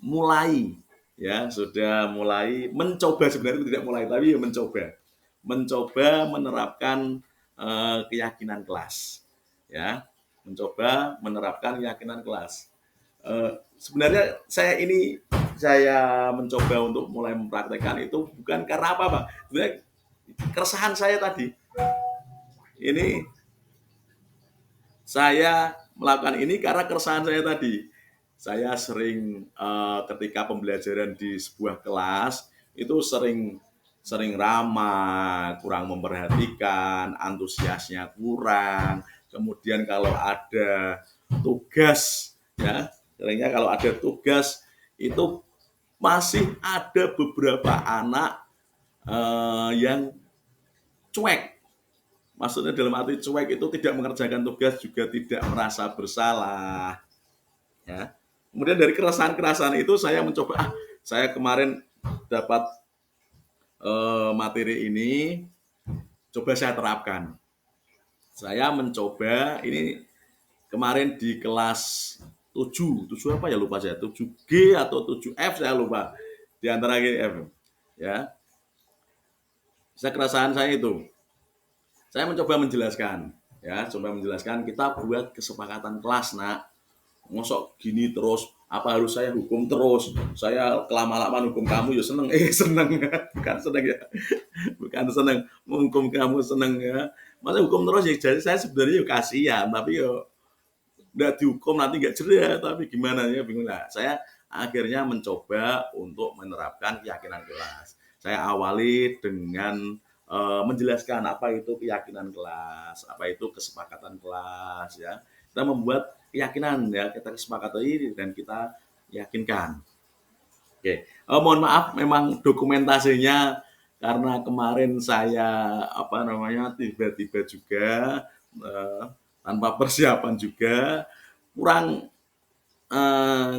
mulai ya sudah mulai mencoba, sebenarnya itu tidak mulai tapi ya mencoba menerapkan keyakinan kelas, ya, mencoba menerapkan keyakinan kelas. Sebenarnya saya mencoba untuk mulai mempraktekkan itu bukan karena apa, Pak. Sebenarnya keresahan saya tadi ini, saya melakukan ini karena keresahan saya tadi. Saya sering ketika pembelajaran di sebuah kelas itu sering sering ramah, kurang memperhatikan, antusiasnya kurang. Kemudian kalau ada tugas, ya, seringnya kalau ada tugas itu masih ada beberapa anak yang cuek. Maksudnya dalam arti cuek itu tidak mengerjakan tugas, juga tidak merasa bersalah, ya. Kemudian dari keresahan-keresahan itu saya mencoba, saya kemarin dapat materi ini, coba saya terapkan. Saya mencoba ini kemarin di kelas 7 apa ya, lupa saya, 7G atau 7F saya lupa. Di antara F, ya. Saya keresahan saya itu. Saya mencoba menjelaskan, ya, coba menjelaskan kita buat kesepakatan kelas, Nak. Mosok gini terus, apa harus saya hukum terus? Saya kelama-lamaan hukum kamu ya seneng, seneng ya, bukan seneng ya, bukan seneng menghukum kamu, seneng ya. Masa hukum terus ya, jadi saya sebenarnya kasihan, tapi yo nggak dihukum nanti nggak ceria, tapi gimana ya, bingung lah. Saya akhirnya mencoba untuk menerapkan keyakinan kelas. Saya awali dengan menjelaskan apa itu keyakinan kelas, apa itu kesepakatan kelas, ya. Kita membuat keyakinan, ya, kita kesepakati dan kita yakinkan. Oke, mohon maaf memang dokumentasinya karena kemarin saya apa namanya tiba-tiba juga tanpa persiapan juga kurang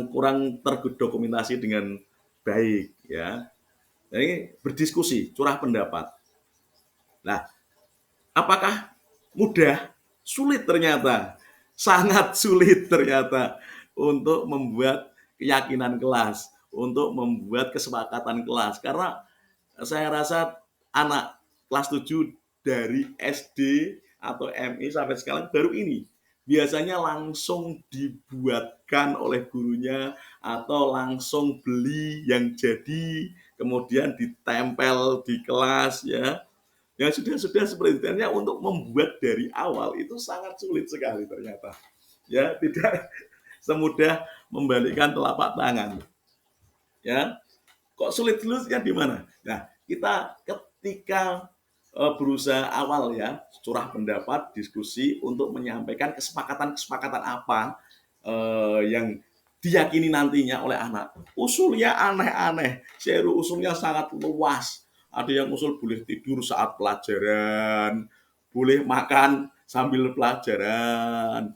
kurang terdokumentasi dengan baik, ya. Jadi berdiskusi, curah pendapat. Nah, apakah mudah? Sulit ternyata, sangat sulit ternyata untuk membuat keyakinan kelas, untuk membuat kesepakatan kelas. Karena saya rasa anak kelas 7 dari SD atau MI sampai sekarang baru ini. Biasanya langsung dibuatkan oleh gurunya atau langsung beli yang jadi, kemudian ditempel di kelas, ya. Ya sudah seperti itu. Ternyata untuk membuat dari awal itu sangat sulit sekali ternyata. Ya, tidak semudah membalikkan telapak tangan. Ya, kok sulit-sulitnya di mana? Nah, kita ketika berusaha awal, ya, curah pendapat, diskusi untuk menyampaikan kesepakatan-kesepakatan apa yang diyakini nantinya oleh anak. Usulnya aneh-aneh, seru usulnya sangat luas. Ada yang usul boleh tidur saat pelajaran, boleh makan sambil pelajaran.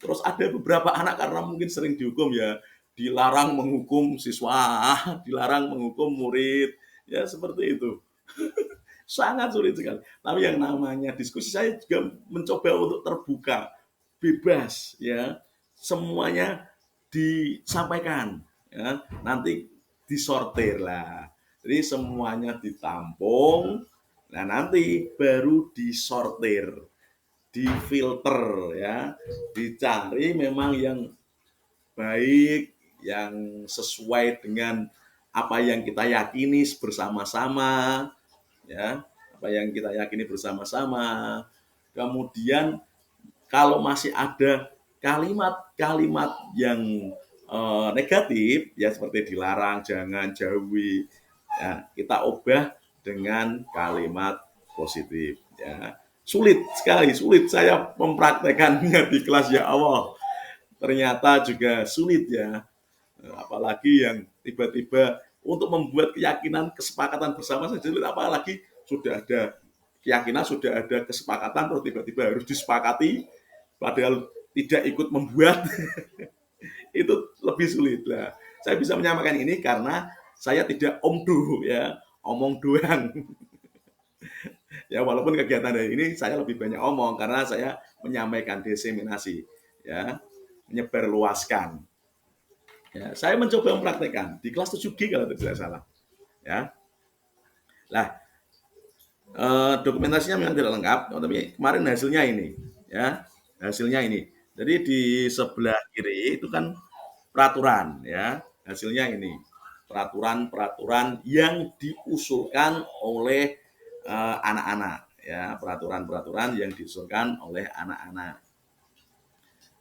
Terus ada beberapa anak karena mungkin sering dihukum, ya, dilarang menghukum siswa, dilarang menghukum murid, ya seperti itu. Sangat sulit sekali. Tapi yang namanya diskusi, saya juga mencoba untuk terbuka, bebas, ya. Semuanya disampaikan, ya. Nanti disortir lah. Jadi semuanya ditampung, nah nanti baru disortir, difilter, ya, dicari memang yang baik, yang sesuai dengan apa yang kita yakini bersama-sama, ya, apa yang kita yakini bersama-sama. Kemudian kalau masih ada kalimat-kalimat yang negatif, ya, seperti dilarang, jangan, jauhi, ya, kita ubah dengan kalimat positif, ya. Sulit sekali, sulit saya mempraktekannya di kelas, ya Allah. Ternyata juga sulit, ya. Apalagi yang tiba-tiba untuk membuat keyakinan kesepakatan bersama saja sulit, apalagi sudah ada keyakinan, sudah ada kesepakatan, terus tiba-tiba harus disepakati padahal tidak ikut membuat. Itu lebih sulit lah. Saya bisa menyamakan ini karena saya tidak omdo, ya, omong doang. Ya, walaupun kegiatan dari ini saya lebih banyak omong karena saya menyampaikan diseminasi, ya, menyebarluaskan. Ya, saya mencoba mempraktekkan di kelas 7G kalau tidak salah. Ya, lah dokumentasinya memang tidak lengkap, tapi kemarin hasilnya ini, ya, hasilnya ini. Jadi di sebelah kiri itu kan peraturan, ya, hasilnya ini peraturan-peraturan yang diusulkan oleh anak-anak, ya, peraturan-peraturan yang diusulkan oleh anak-anak,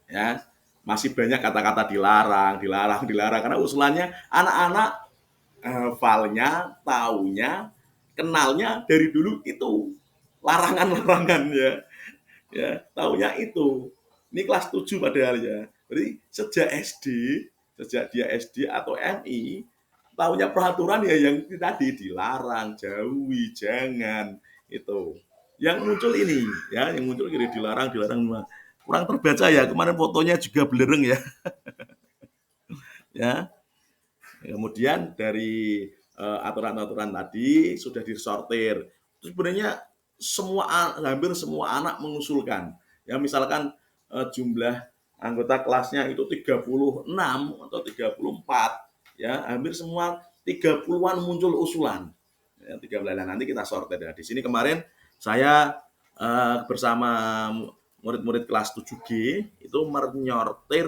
ya. Masih banyak kata-kata dilarang, dilarang, dilarang karena usulannya anak-anak hafalnya, taunya, kenalnya dari dulu itu larangan-larangan ya. Ya, taunya itu. Ini kelas 7 padahal ya. Berarti sejak SD, sejak dia SD atau MI, taunya peraturan ya yang tadi dilarang, jauhi, jangan itu. Yang muncul ini ya, yang muncul kiri dilarang, dilarang kurang terbaca ya. Kemarin fotonya juga belereng ya. Ya, kemudian dari aturan-aturan tadi sudah disortir. Terus sebenarnya hampir semua anak mengusulkan. Ya misalkan jumlah anggota kelasnya itu 36 atau 34, ya hampir semua 30-an muncul usulan. Ya, 13 nanti kita sortir ya. Di sini kemarin saya bersama murid-murid kelas 7G itu menyortir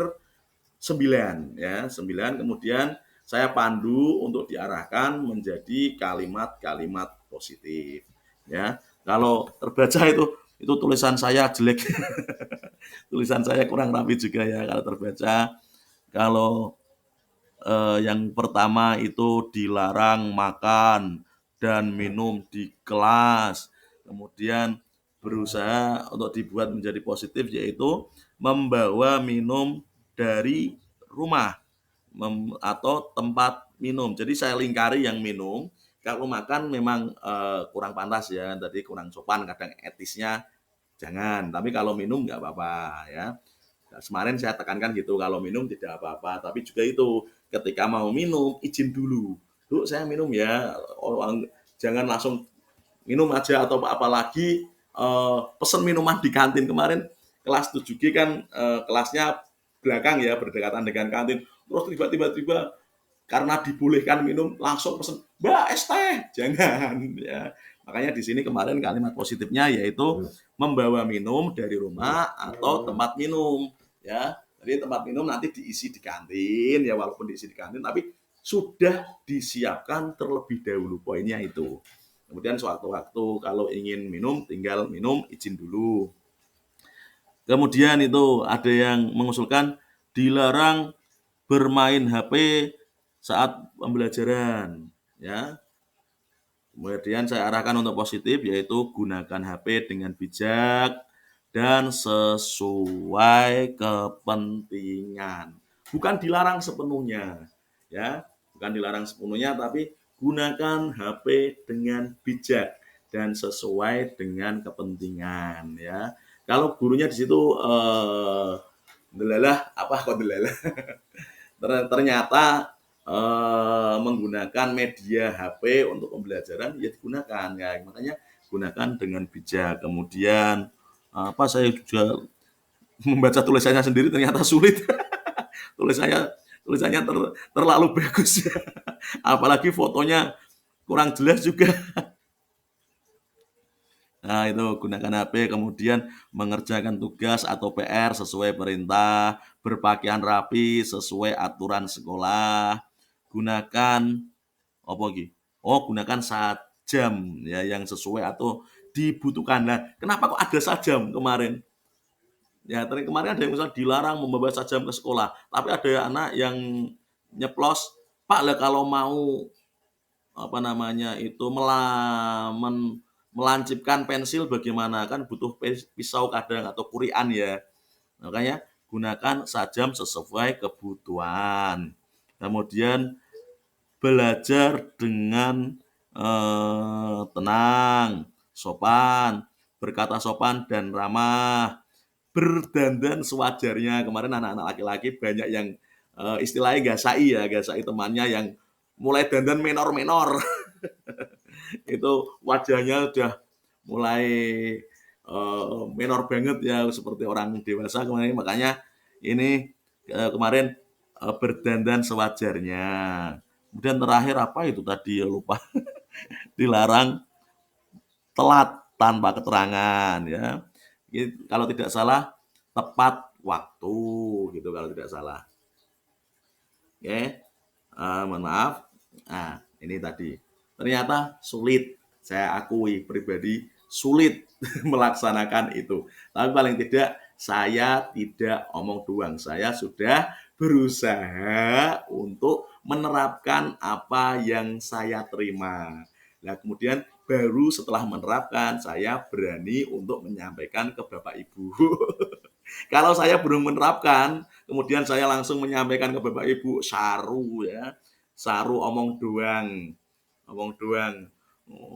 9 ya, 9 kemudian saya pandu untuk diarahkan menjadi kalimat-kalimat positif ya. Kalau terbaca itu tulisan saya jelek. Tulisan saya kurang rapi juga ya kalau terbaca. Kalau yang pertama itu dilarang makan dan minum di kelas. Kemudian berusaha untuk dibuat menjadi positif yaitu membawa minum dari rumah atau tempat minum. Jadi saya lingkari yang minum. Kalau makan memang kurang pantas ya, tadi kurang sopan, kadang etisnya jangan. Tapi kalau minum nggak apa-apa ya. Nah, kemarin saya tekankan gitu, kalau minum tidak apa-apa. Tapi juga itu, ketika mau minum, izin dulu. Bu, saya minum ya. Jangan langsung minum aja atau apalagi pesen minuman di kantin. Kemarin kelas 7G kan kelasnya belakang ya, berdekatan dengan kantin. Terus tiba-tiba karena dibolehkan minum langsung pesen, Mbak es teh, jangan ya. Makanya di sini kemarin kalimat positifnya yaitu membawa minum dari rumah atau tempat minum ya. Jadi tempat minum nanti diisi di kantin ya, walaupun diisi di kantin tapi sudah disiapkan terlebih dahulu, poinnya itu. Kemudian sewaktu-waktu kalau ingin minum tinggal minum izin dulu. Kemudian itu ada yang mengusulkan dilarang bermain HP saat pembelajaran ya. Kemudian saya arahkan untuk positif yaitu gunakan HP dengan bijak dan sesuai kepentingan. Bukan dilarang sepenuhnya ya, bukan dilarang sepenuhnya tapi gunakan HP dengan bijak dan sesuai dengan kepentingan ya. Kalau gurunya di situ delalah apa kok delalah ternyata menggunakan media HP untuk pembelajaran ya digunakan ya, makanya gunakan dengan bijak. Kemudian apa saya juga membaca tulisannya sendiri ternyata sulit. tulisannya tulisannya terlalu bagus ya. Apalagi fotonya kurang jelas juga. Nah, itu gunakan HP, kemudian mengerjakan tugas atau PR sesuai perintah, berpakaian rapi sesuai aturan sekolah, gunakan apa lagi? Oh, gunakan sajam ya yang sesuai atau dibutuhkan. Nah, kenapa kok ada sajam kemarin? Ya, kemarin ada yang misalnya dilarang membawa sajam ke sekolah, tapi ada anak yang nyeplos, Pak lah kalau mau apa namanya itu melancipkan pensil bagaimana kan butuh pisau kadang atau kurian ya. Makanya gunakan sajam sesuai kebutuhan. Kemudian belajar dengan tenang, sopan, berkata sopan dan ramah, berdandan sewajarnya. Kemarin anak-anak laki-laki banyak yang istilahnya gasai temannya yang mulai dandan menor-menor. Itu wajahnya udah mulai menor banget ya seperti orang dewasa kemarin. Makanya ini kemarin berdandan sewajarnya. Kemudian terakhir apa itu tadi ya lupa, dilarang telat tanpa keterangan ya. Kalau tidak salah tepat waktu gitu kalau tidak salah. Oke, mohon maaf. Nah, ini tadi. Ternyata sulit. Saya akui pribadi sulit melaksanakan itu. Tapi paling tidak saya tidak omong doang. Saya sudah berusaha untuk menerapkan apa yang saya terima. Nah, kemudian baru setelah menerapkan saya berani untuk menyampaikan ke Bapak Ibu. Kalau saya belum menerapkan, kemudian saya langsung menyampaikan ke Bapak Ibu, saru ya, saru omong doang,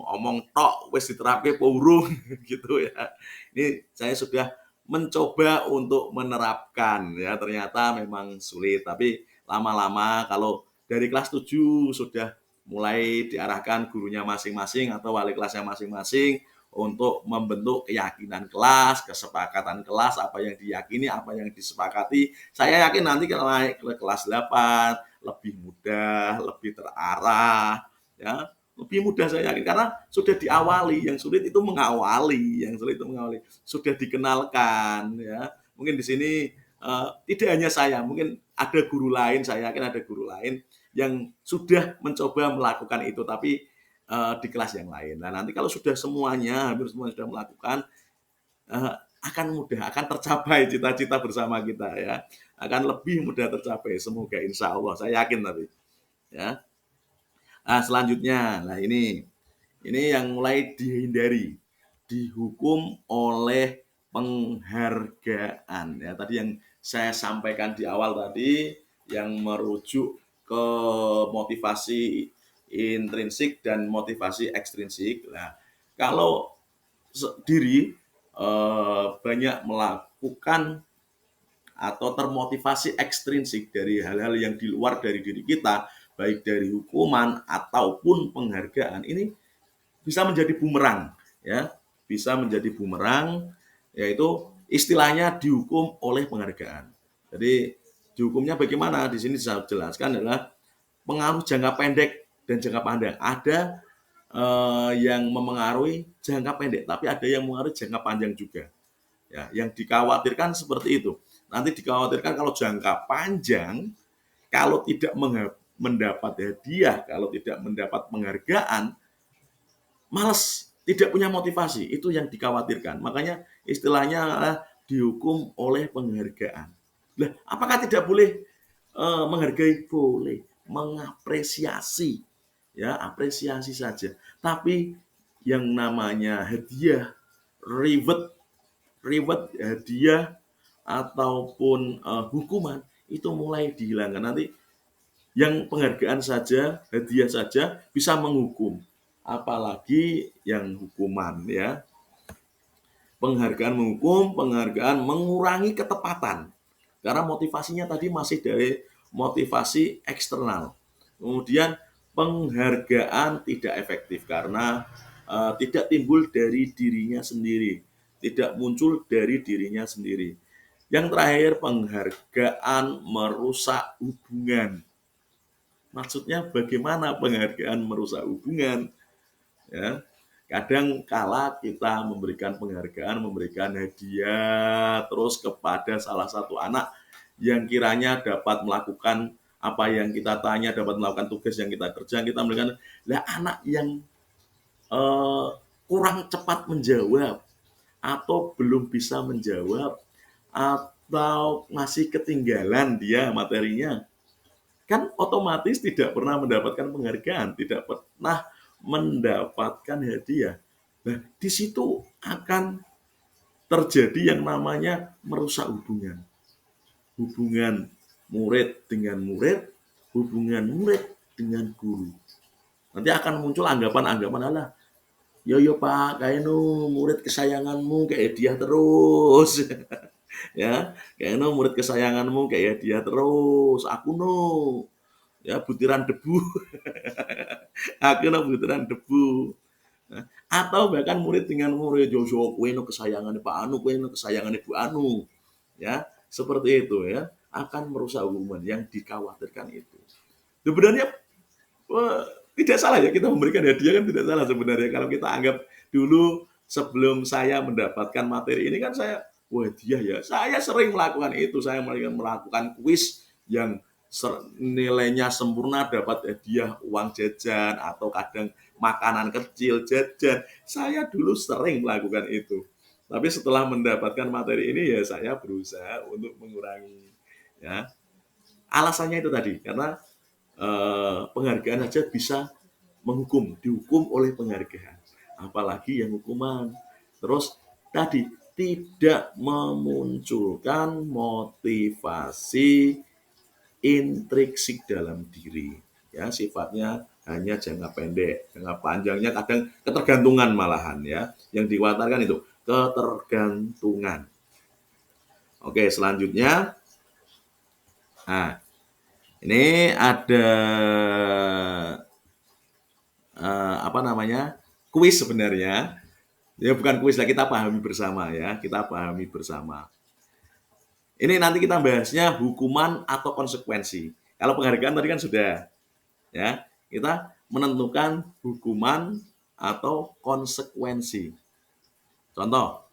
omong tok, wis diterapke apa urung gitu ya. Ini saya sudah mencoba untuk menerapkan ya, ternyata memang sulit, tapi lama-lama kalau dari kelas 7 sudah mulai diarahkan gurunya masing-masing atau wali kelasnya masing-masing untuk membentuk keyakinan kelas, kesepakatan kelas, apa yang diyakini, apa yang disepakati. Saya yakin nanti kalau naik ke kelas 8 lebih mudah, lebih terarah, ya, lebih mudah saya yakin karena sudah diawali. Yang sulit itu mengawali, sudah dikenalkan, ya. Mungkin di sini tidak hanya saya, mungkin ada guru lain, saya yakin ada guru lain yang sudah mencoba melakukan itu, tapi di kelas yang lain. Nah, nanti kalau sudah semuanya, hampir semua sudah melakukan, akan mudah, akan tercapai cita-cita bersama kita ya. Akan lebih mudah tercapai, semoga insya Allah, saya yakin tapi. Ya. Nah, selanjutnya, nah ini yang mulai dihindari, dihukum oleh penghargaan. Ya, tadi yang saya sampaikan di awal tadi, yang merujuk ke motivasi intrinsik dan motivasi ekstrinsik. Nah, kalau diri banyak melakukan atau termotivasi ekstrinsik dari hal-hal yang di luar dari diri kita, baik dari hukuman ataupun penghargaan, ini bisa menjadi bumerang, ya, bisa menjadi bumerang, yaitu istilahnya dihukum oleh penghargaan. Jadi dihukumnya bagaimana? Di sini saya jelaskan adalah pengaruh jangka pendek dan jangka panjang. Ada yang memengaruhi jangka pendek, tapi ada yang mengaruhi jangka panjang juga. Ya, yang dikhawatirkan seperti itu. Nanti dikhawatirkan kalau jangka panjang, kalau tidak mendapat hadiah, kalau tidak mendapat penghargaan, malas, tidak punya motivasi. Itu yang dikhawatirkan. Makanya istilahnya dihukum oleh penghargaan. Lah, apakah tidak boleh menghargai? Boleh, mengapresiasi. Ya, apresiasi saja. Tapi yang namanya hadiah, reward, hadiah ataupun hukuman itu mulai dihilangkan. Nanti yang penghargaan saja, hadiah saja bisa menghukum, apalagi yang hukuman ya. Penghargaan menghukum, penghargaan mengurangi ketepatan. Karena motivasinya tadi masih dari motivasi eksternal. Kemudian penghargaan tidak efektif karena tidak timbul dari dirinya sendiri, tidak muncul dari dirinya sendiri. Yang terakhir, penghargaan merusak hubungan. Maksudnya bagaimana penghargaan merusak hubungan? Ya, kadang kala kita memberikan penghargaan, memberikan hadiah terus kepada salah satu anak yang kiranya dapat melakukan apa yang kita tanya, dapat melakukan tugas yang kita kerjakan, kita memberikan, lah anak yang kurang cepat menjawab atau belum bisa menjawab atau masih ketinggalan dia materinya, kan otomatis tidak pernah mendapatkan penghargaan, tidak pernah mendapatkan hadiah. Nah, di situ akan terjadi yang namanya merusak hubungan. Hubungan murid dengan murid, hubungan murid dengan guru. Nanti akan muncul anggapan-anggapan, alah, yo Pak, kayak nu murid kesayanganmu kayak dia terus. Ya, kayak nu murid kesayanganmu kayak dia terus. Aku no, ya butiran debu. Aku no butiran debu. Nah, atau bahkan murid dengan murid, Joshua kue no kesayangan Pak Anu, kue no kesayangan Ibu Anu, ya seperti itu ya. akan merusak hubungan yang dikhawatirkan itu. Sebenarnya tidak salah ya kita memberikan hadiah, kan tidak salah sebenarnya kalau kita anggap dulu sebelum saya mendapatkan materi ini kan saya, wah hadiah ya, saya sering melakukan itu, saya melakukan kuis yang nilainya sempurna dapat hadiah uang jajan atau kadang makanan kecil jajan. Saya dulu sering melakukan itu. Tapi setelah mendapatkan materi ini ya saya berusaha untuk mengurangi, ya. Alasannya itu tadi karena penghargaan saja bisa dihukum oleh penghargaan. Apalagi yang hukuman. Terus tadi tidak memunculkan motivasi intrinsik dalam diri. Ya, sifatnya hanya jangka pendek, jangka panjangnya kadang ketergantungan malahan ya. Yang dikhawatirkan itu ketergantungan. Oke, selanjutnya, nah ini ada apa namanya, kuis sebenarnya. Ya bukan kuis lah, kita pahami bersama ya, kita pahami bersama. Ini nanti kita bahasnya hukuman atau konsekuensi. Kalau penghargaan tadi kan sudah, ya. Kita menentukan hukuman atau konsekuensi. Contoh,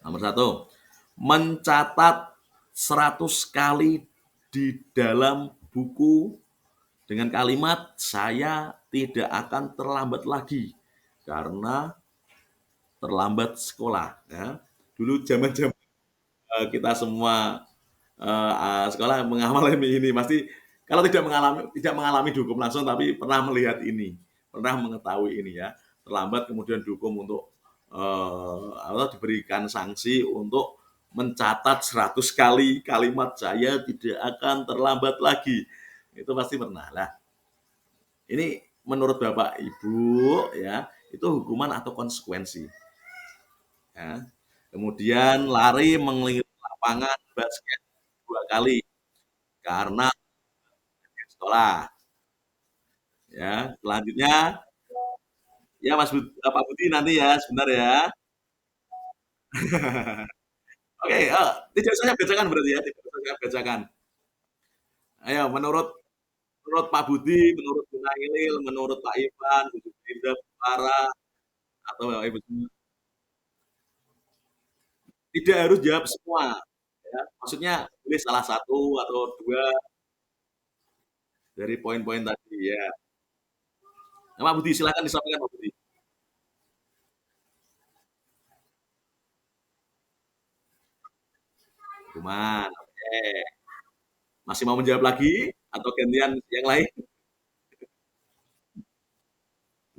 nomor satu, mencatat 100 kali di dalam buku dengan kalimat saya tidak akan terlambat lagi karena terlambat sekolah. Ya. Dulu zaman-zaman kita semua sekolah mengalami ini, pasti kalau tidak mengalami dihukum langsung, tapi pernah melihat ini, pernah mengetahui ini ya, terlambat kemudian dihukum untuk atau diberikan sanksi untuk mencatat 100 kali kalimat saya tidak akan terlambat lagi. Itu pasti pernah lah. Ini menurut Bapak Ibu ya, itu hukuman atau konsekuensi. Ya. Kemudian lari mengelilingi lapangan basket 2 kali karena di sekolah. Ya, selanjutnya ya Pak Budi nanti ya sebentar ya. Oke, tidak usah saya bacakan berarti ya, tidak usah saya bacakan. Ayo menurut Pak Budi, menurut Bu Nailil, menurut Pak Ivan, Bu Dinda, Bu Farah, atau Bapak Ibu semua, tidak harus jawab semua. Ya. Maksudnya pilih salah satu atau dua dari poin-poin tadi ya. Nah, Pak Budi silakan disampaikan Pak Budi. Cuman, oke. Masih mau menjawab lagi atau gantian yang lain?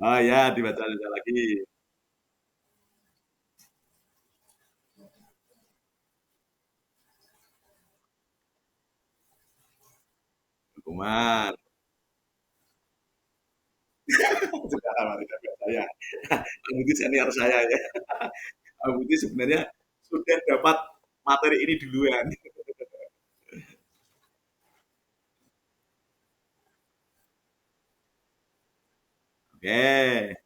Oh ya, dibaca lagi. Hukuman. Sudah lama tidak lihat saya. Pak Budi senior saya ya. Pak Budi sebenarnya sudah dapat materi ini duluan. Oke,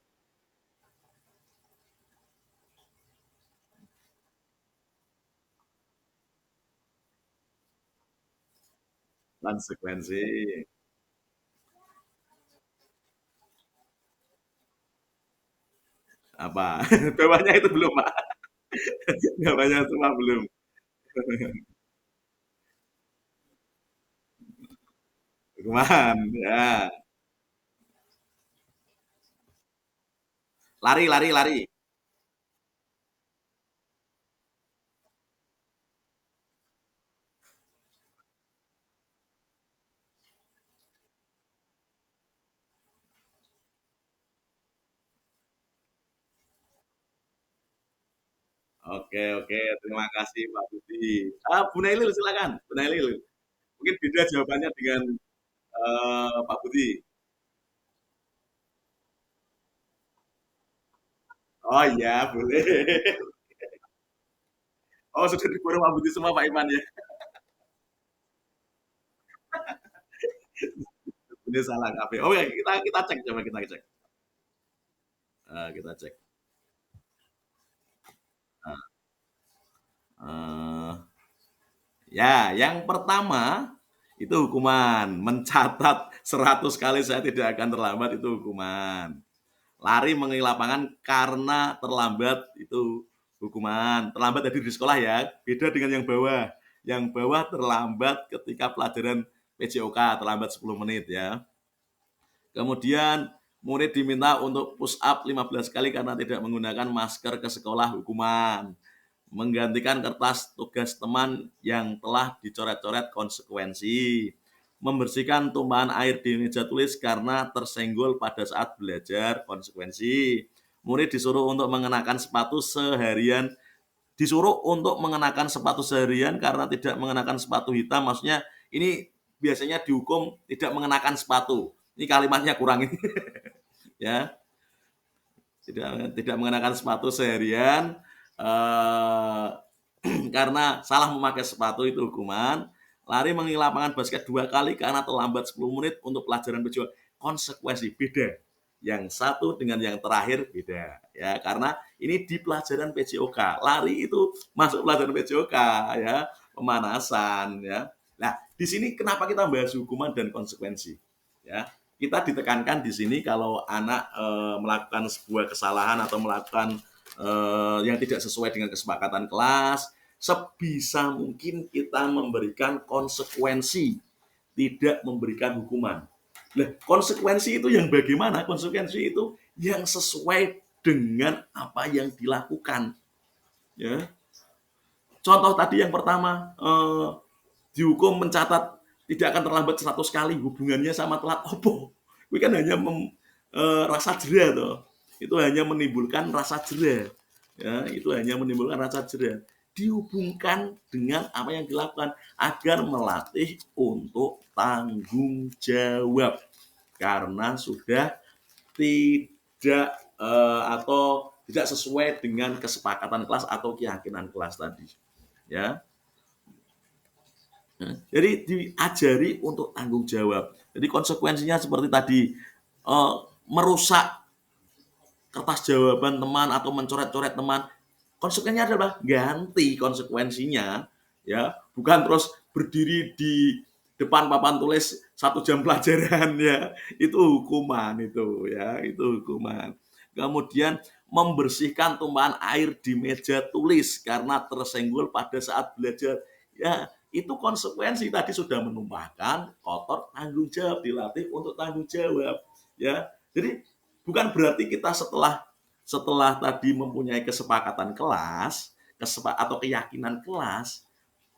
konsekuensi. Apa? Bawahnya itu belum, Pak. Bawahnya semua belum. Hukuman, ya. Lari, lari, lari. Oke, oke. Terima kasih Pak Budi. Bu Nailil silakan. Bu Nailil. Mungkin beda jawabannya dengan Pak Budi. Oh iya, boleh. Oh, sudah diborong Pak Budi semua Pak Iman ya. Ini salah KP. Oh ya, kita cek, coba kita cek. Kita cek. Uh, uh, Ya, yang pertama itu hukuman. Mencatat 100 kali saya tidak akan terlambat itu hukuman. Lari mengelilingi lapangan karena terlambat itu hukuman. Terlambat tadi di sekolah ya, beda dengan yang bawah. Yang bawah terlambat ketika pelajaran PJOK, terlambat 10 menit ya. Kemudian murid diminta untuk push up 15 kali karena tidak menggunakan masker ke sekolah, hukuman. Menggantikan kertas tugas teman yang telah dicoret-coret, konsekuensi. Membersihkan tumpahan air di meja tulis karena tersenggol pada saat belajar, konsekuensi. Murid disuruh untuk mengenakan sepatu seharian, karena tidak mengenakan sepatu hitam, maksudnya ini biasanya dihukum tidak mengenakan sepatu. Ini kalimatnya kurang ini ya. Tidak mengenakan sepatu seharian eh, karena salah memakai sepatu itu hukuman. Lari mengelilingi lapangan basket 2 kali karena terlambat 10 menit untuk pelajaran PJOK, konsekuensi. Beda. Yang satu dengan yang terakhir beda ya, karena ini di pelajaran PJOK. Lari itu masuk pelajaran PJOK ya, pemanasan ya. Nah, di sini kenapa kita bahas hukuman dan konsekuensi? Ya, kita ditekankan di sini kalau anak melakukan sebuah kesalahan atau melakukan yang tidak sesuai dengan kesepakatan kelas, sebisa mungkin kita memberikan konsekuensi, tidak memberikan hukuman. Nah, konsekuensi itu yang bagaimana? Konsekuensi itu yang sesuai dengan apa yang dilakukan. Ya. Contoh tadi yang pertama, dihukum mencatat tidak akan terlambat 100 kali, hubungannya sama telat opo. Itu kan hanya rasa jera toh. Itu hanya menimbulkan rasa jera. Ya, itu hanya menimbulkan rasa jera. Dihubungkan dengan apa yang dilakukan agar melatih untuk tanggung jawab. Karena sudah tidak atau tidak sesuai dengan kesepakatan kelas atau keyakinan kelas tadi. Ya, jadi diajari untuk tanggung jawab. Jadi konsekuensinya seperti tadi, merusak kertas jawaban teman atau mencoret-coret teman, konsekuensinya adalah ganti konsekuensinya, ya, bukan terus berdiri di depan papan tulis 1 jam pelajaran ya, itu hukuman itu ya, itu hukuman. Kemudian membersihkan tumpahan air di meja tulis karena tersenggol pada saat belajar, ya itu konsekuensi tadi sudah menumpahkan kotor, tanggung jawab, dilatih untuk tanggung jawab ya. Jadi bukan berarti kita setelah setelah tadi mempunyai kesepakatan kelas atau keyakinan kelas,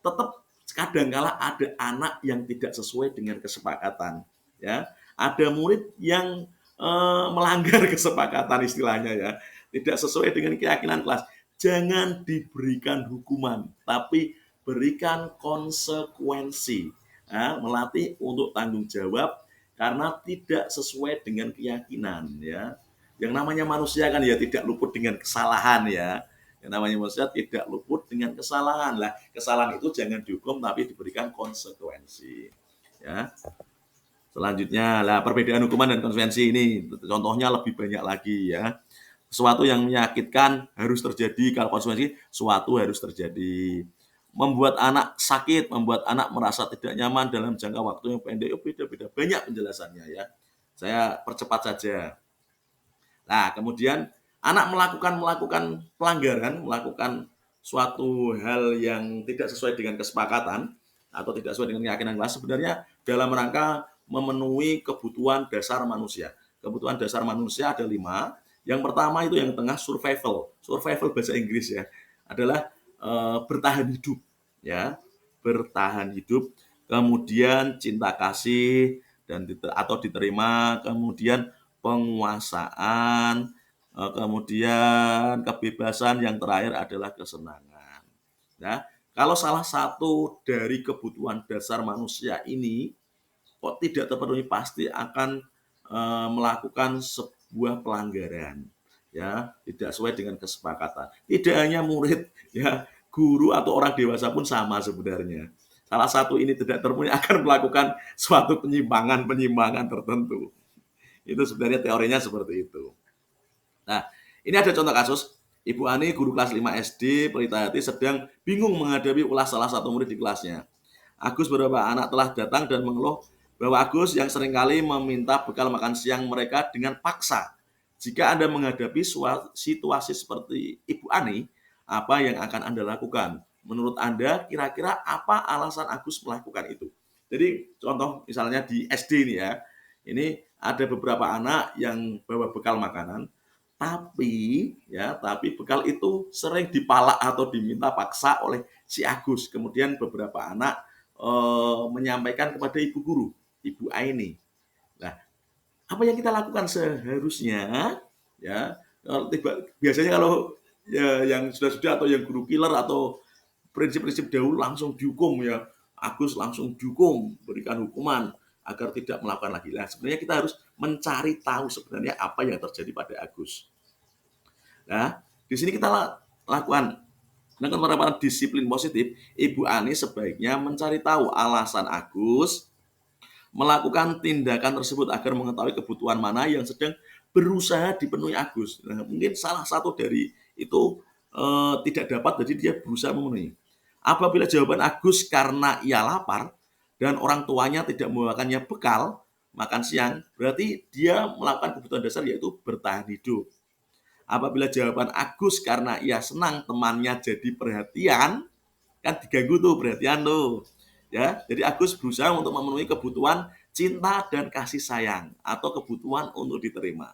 tetap kadangkala ada anak yang tidak sesuai dengan kesepakatan ya, ada murid yang melanggar kesepakatan istilahnya ya, tidak sesuai dengan keyakinan kelas. Jangan diberikan hukuman, tapi berikan konsekuensi ya, melatih untuk tanggung jawab karena tidak sesuai dengan keyakinan ya. Yang namanya manusia kan ya tidak luput dengan kesalahan ya. Yang namanya manusia tidak luput dengan kesalahan. Lah, kesalahan itu jangan dihukum tapi diberikan konsekuensi. Ya. Selanjutnya, lah perbedaan hukuman dan konsekuensi ini contohnya lebih banyak lagi ya. Sesuatu yang menyakitkan harus terjadi, kalau konsekuensi suatu harus terjadi. Membuat anak sakit, membuat anak merasa tidak nyaman dalam jangka waktu yang pendek, beda-beda, banyak penjelasannya ya. Saya percepat saja. Nah, kemudian anak melakukan pelanggaran, melakukan suatu hal yang tidak sesuai dengan kesepakatan atau tidak sesuai dengan keyakinan kelas, sebenarnya dalam rangka memenuhi kebutuhan dasar manusia. Kebutuhan dasar manusia ada 5. Yang pertama itu yang tengah, survival. Survival bahasa Inggris ya, adalah bertahan hidup ya, bertahan hidup. Kemudian cinta kasih dan atau diterima, kemudian penguasaan, kemudian kebebasan, yang terakhir adalah kesenangan. Nah, kalau salah satu dari kebutuhan dasar manusia ini kok tidak terpenuhi, pasti akan melakukan sebuah pelanggaran, ya, tidak sesuai dengan kesepakatan. Tidak hanya murid, ya, guru atau orang dewasa pun sama sebenarnya. Salah satu ini tidak terpenuhi akan melakukan suatu penyimpangan tertentu. Itu sebenarnya teorinya seperti itu. Nah, ini ada contoh kasus. Ibu Ani, guru kelas 5 SD, Pelita Hati, sedang bingung menghadapi ulah salah satu murid di kelasnya. Agus beberapa anak telah datang dan mengeluh bahwa Agus yang seringkali meminta bekal makan siang mereka dengan paksa. Jika Anda menghadapi situasi seperti Ibu Ani, apa yang akan Anda lakukan? Menurut Anda, kira-kira apa alasan Agus melakukan itu? Jadi contoh misalnya di SD ini ya, ini ada beberapa anak yang bawa bekal makanan, tapi bekal itu sering dipalak atau diminta paksa oleh si Agus. Kemudian beberapa anak menyampaikan kepada ibu guru, Ibu Aini. Nah, apa yang kita lakukan seharusnya ya, biasanya kalau ya, yang sudah-sudah atau yang guru killer atau prinsip-prinsip dahulu langsung dihukum ya, Agus langsung dihukum, berikan hukuman agar tidak melakukan lagi. Nah, sebenarnya kita harus mencari tahu sebenarnya apa yang terjadi pada Agus. Nah, di sini kita lakukan dengan penerapan disiplin positif. Ibu Ani sebaiknya mencari tahu alasan Agus melakukan tindakan tersebut agar mengetahui kebutuhan mana yang sedang berusaha dipenuhi Agus. Nah, mungkin salah satu dari itu tidak dapat, jadi dia berusaha memenuhi. Apabila jawaban Agus karena ia lapar dan orang tuanya tidak membawakannya bekal makan siang, berarti dia melakukan kebutuhan dasar yaitu bertahan hidup. Apabila jawaban Agus karena ia senang temannya jadi perhatian, kan diganggu tuh perhatian tuh. Ya, jadi Agus berusaha untuk memenuhi kebutuhan cinta dan kasih sayang atau kebutuhan untuk diterima.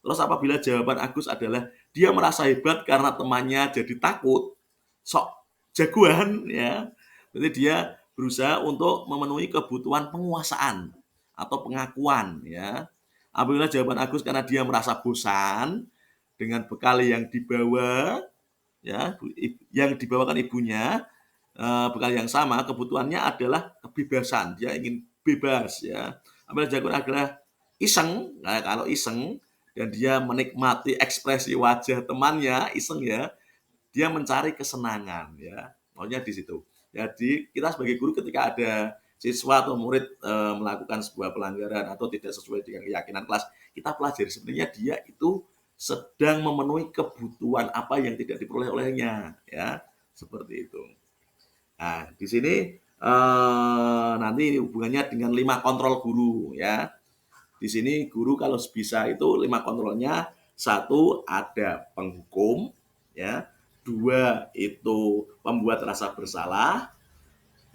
Terus apabila jawaban Agus adalah dia merasa hebat karena temannya jadi takut, sok jagoan ya. Berarti dia berusaha untuk memenuhi kebutuhan penguasaan atau pengakuan ya. Apabila jawaban Agus karena dia merasa bosan dengan bekal yang dibawa ya, yang dibawakan ibunya, bekal yang sama, kebutuhannya adalah kebebasan, dia ingin bebas ya. Apabila jagoan adalah iseng, nah kalau iseng dan dia menikmati ekspresi wajah temannya, iseng ya, dia mencari kesenangan ya, maunya di situ. Jadi kita sebagai guru ketika ada siswa atau murid melakukan sebuah pelanggaran atau tidak sesuai dengan keyakinan kelas, kita pelajari sebenarnya dia itu sedang memenuhi kebutuhan apa yang tidak diperoleh olehnya ya, seperti itu. Nah, di sini nanti hubungannya dengan 5 kontrol guru ya. Di sini guru kalau bisa itu 5 kontrolnya, 1 ada penghukum ya, 2 itu pembuat rasa bersalah,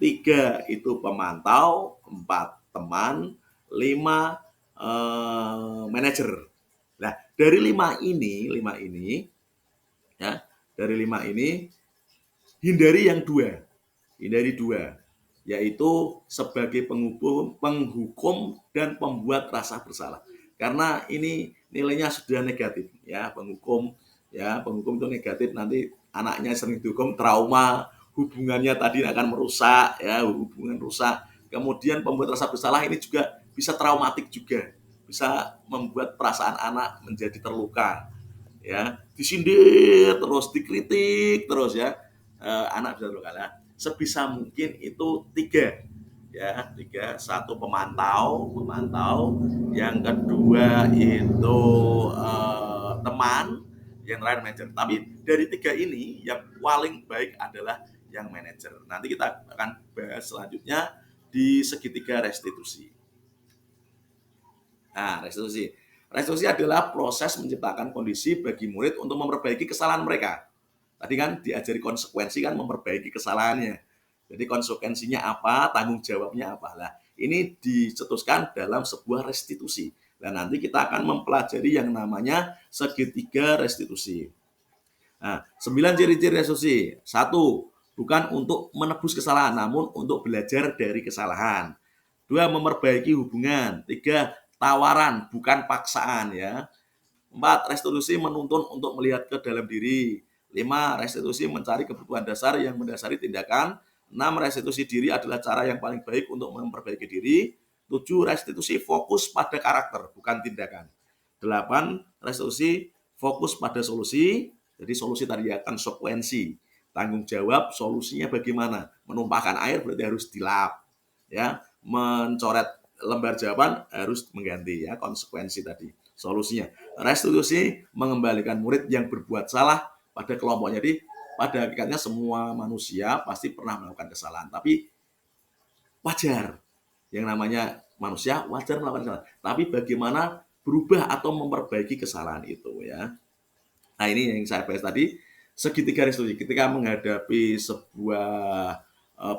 3 itu pemantau, 4 teman, 5 manajer. Nah, dari 5 ini ya, dari 5 ini hindari yang 2. Hindari 2, yaitu sebagai penghukum dan pembuat rasa bersalah. Karena ini nilainya sudah negatif ya, penghukum itu negatif, nanti anaknya sering dihukum, trauma, hubungannya tadi akan merusak ya, hubungan rusak. Kemudian pembuat rasa bersalah ini juga bisa traumatik juga, bisa membuat perasaan anak menjadi terluka ya, disindir terus, dikritik terus ya, anak bisa terluka. Nah, sebisa mungkin itu 3 ya, 3, 1 pemantau, yang kedua itu teman, yang terakhir manajer. Tapi dari 3 ini yang paling baik adalah yang manajer. Nanti kita akan bahas selanjutnya di segitiga restitusi. Nah, restitusi. Restitusi adalah proses menciptakan kondisi bagi murid untuk memperbaiki kesalahan mereka. Tadi kan diajari konsekuensi kan memperbaiki kesalahannya. Jadi konsekuensinya apa, tanggung jawabnya apa. Nah, ini dicetuskan dalam sebuah restitusi. Dan nanti kita akan mempelajari yang namanya segitiga restitusi. Nah, 9 ciri-ciri restitusi. 1, bukan untuk menebus kesalahan, namun untuk belajar dari kesalahan. 2, memperbaiki hubungan. 3, tawaran, bukan paksaan ya. 4, restitusi menuntun untuk melihat ke dalam diri. 5, restitusi mencari kebutuhan dasar yang mendasari tindakan. 6, restitusi diri adalah cara yang paling baik untuk memperbaiki diri. 7, restitusi fokus pada karakter, bukan tindakan. 8, restitusi fokus pada solusi. Jadi solusi tadi ya, konsekuensi. Tanggung jawab, solusinya bagaimana? Menumpahkan air berarti harus dilap. Ya, mencoret lembar jawaban harus mengganti ya, konsekuensi tadi. Solusinya, restitusi mengembalikan murid yang berbuat salah pada kelompoknya. Jadi pada hakikatnya semua manusia pasti pernah melakukan kesalahan, tapi wajar. Yang namanya manusia wajar melakukan kesalahan. Tapi bagaimana berubah atau memperbaiki kesalahan itu ya. Nah ini yang saya bahas tadi, segitiga restitusi. Ketika menghadapi sebuah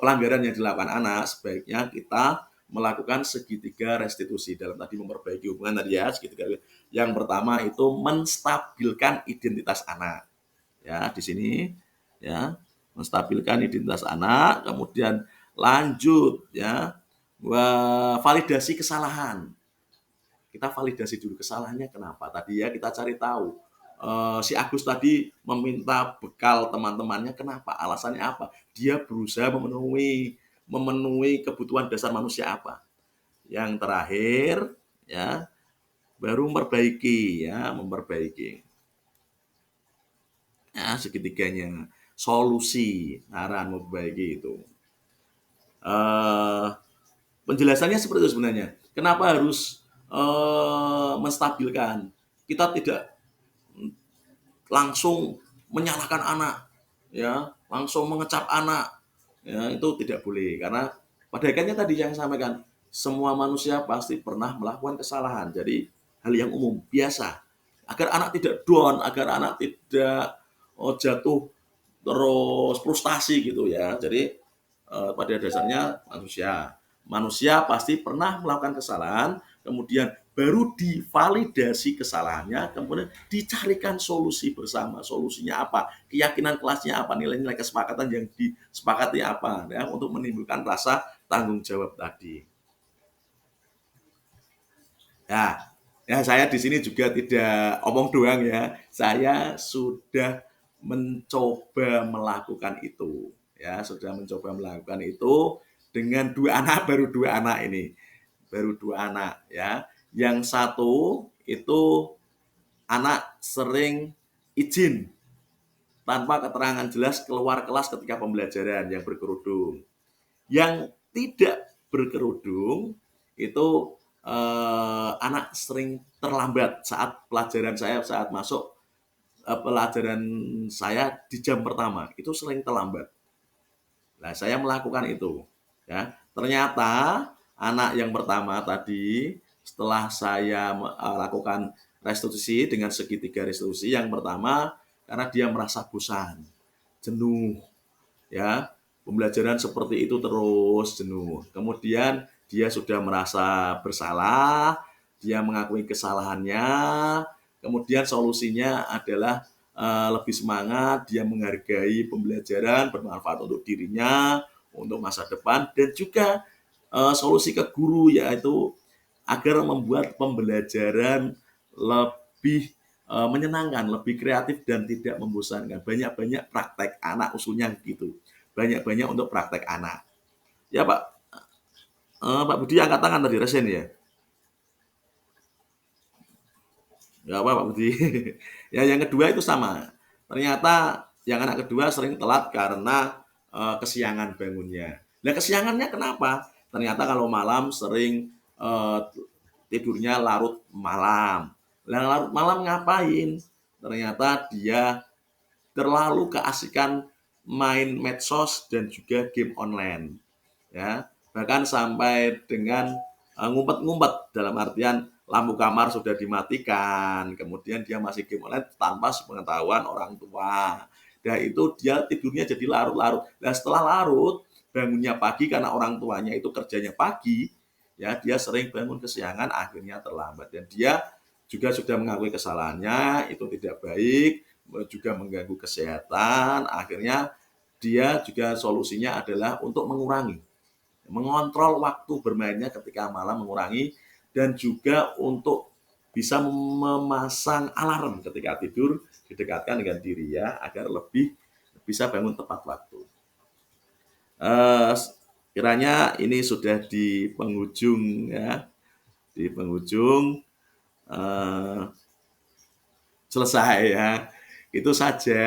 pelanggaran yang dilakukan anak, sebaiknya kita melakukan segitiga restitusi dalam tadi memperbaiki hubungan tadi ya. Segitiga. Yang pertama itu menstabilkan identitas anak. Ya, di sini ya, menstabilkan identitas anak, kemudian lanjut ya, validasi kesalahan. Kita validasi dulu kesalahannya kenapa. Tadi ya kita cari tahu. Si Agus tadi meminta bekal teman-temannya kenapa? Alasannya apa? Dia berusaha memenuhi kebutuhan dasar manusia apa? Yang terakhir ya, baru memperbaiki ya, memperbaiki. Ya, segitiganya solusi saran memperbaiki itu. Penjelasannya seperti itu sebenarnya. Kenapa harus menstabilkan? Kita tidak langsung menyalahkan anak, ya, langsung mengecap anak, ya, itu tidak boleh karena pada akhirnya tadi yang saya sampaikan, semua manusia pasti pernah melakukan kesalahan. Jadi hal yang umum biasa. Agar anak tidak down, agar anak tidak jatuh terus frustasi gitu ya. Jadi pada dasarnya manusia pasti pernah melakukan kesalahan, kemudian baru divalidasi kesalahannya, kemudian dicarikan solusi bersama. Solusinya apa? Keyakinan kelasnya apa? Nilai-nilai kesepakatan yang disepakati apa? Ya, untuk menimbulkan rasa tanggung jawab tadi. Ya, saya di sini juga tidak omong doang ya. Saya sudah mencoba melakukan itu. Ya, sudah mencoba melakukan itu dengan 2 anak, baru 2 anak ini. Baru 2 anak ya. Yang satu itu anak sering izin tanpa keterangan jelas keluar kelas ketika pembelajaran yang berkerudung. Yang tidak berkerudung itu anak sering terlambat saat pelajaran saya saat masuk pelajaran saya di jam pertama itu sering terlambat. Nah, saya melakukan itu. Ya, ternyata anak yang pertama tadi setelah saya lakukan restitusi dengan segitiga restitusi, yang pertama karena dia merasa bosan, jenuh, ya, pembelajaran seperti itu terus jenuh. Kemudian dia sudah merasa bersalah, dia mengakui kesalahannya, kemudian solusinya adalah lebih semangat, dia menghargai pembelajaran, bermanfaat untuk dirinya, untuk masa depan, dan juga solusi ke guru yaitu agar membuat pembelajaran lebih menyenangkan, lebih kreatif dan tidak membosankan. Banyak-banyak praktek anak usulnya gitu. Banyak-banyak untuk praktek anak. Ya Pak, Pak Budi angkat tangan tadi resen ya. Nggak apa Pak Budi. Ya yang kedua itu sama. Ternyata yang anak kedua sering telat karena kesiangan bangunnya. Nah kesiangannya kenapa? Ternyata kalau malam sering tidurnya larut malam. Nah larut malam ngapain? Ternyata dia terlalu keasikan main medsos dan juga game online. Ya, bahkan sampai dengan ngumpet-ngumpet dalam artian lampu kamar sudah dimatikan, kemudian dia masih game online tanpa sepengetahuan orang tua. Nah itu dia tidurnya jadi larut-larut. Nah setelah larut, bangunnya pagi karena orang tuanya itu kerjanya pagi, ya dia sering bangun kesiangan, akhirnya terlambat. Dan dia juga sudah mengakui kesalahannya, itu tidak baik, juga mengganggu kesehatan. Akhirnya dia juga solusinya adalah untuk mengontrol waktu bermainnya ketika malam, mengurangi, dan juga untuk bisa memasang alarm ketika tidur, didekatkan dengan diri ya, agar lebih bisa bangun tepat waktu. Kiranya ini sudah di penghujung ya, di penghujung selesai ya. Itu saja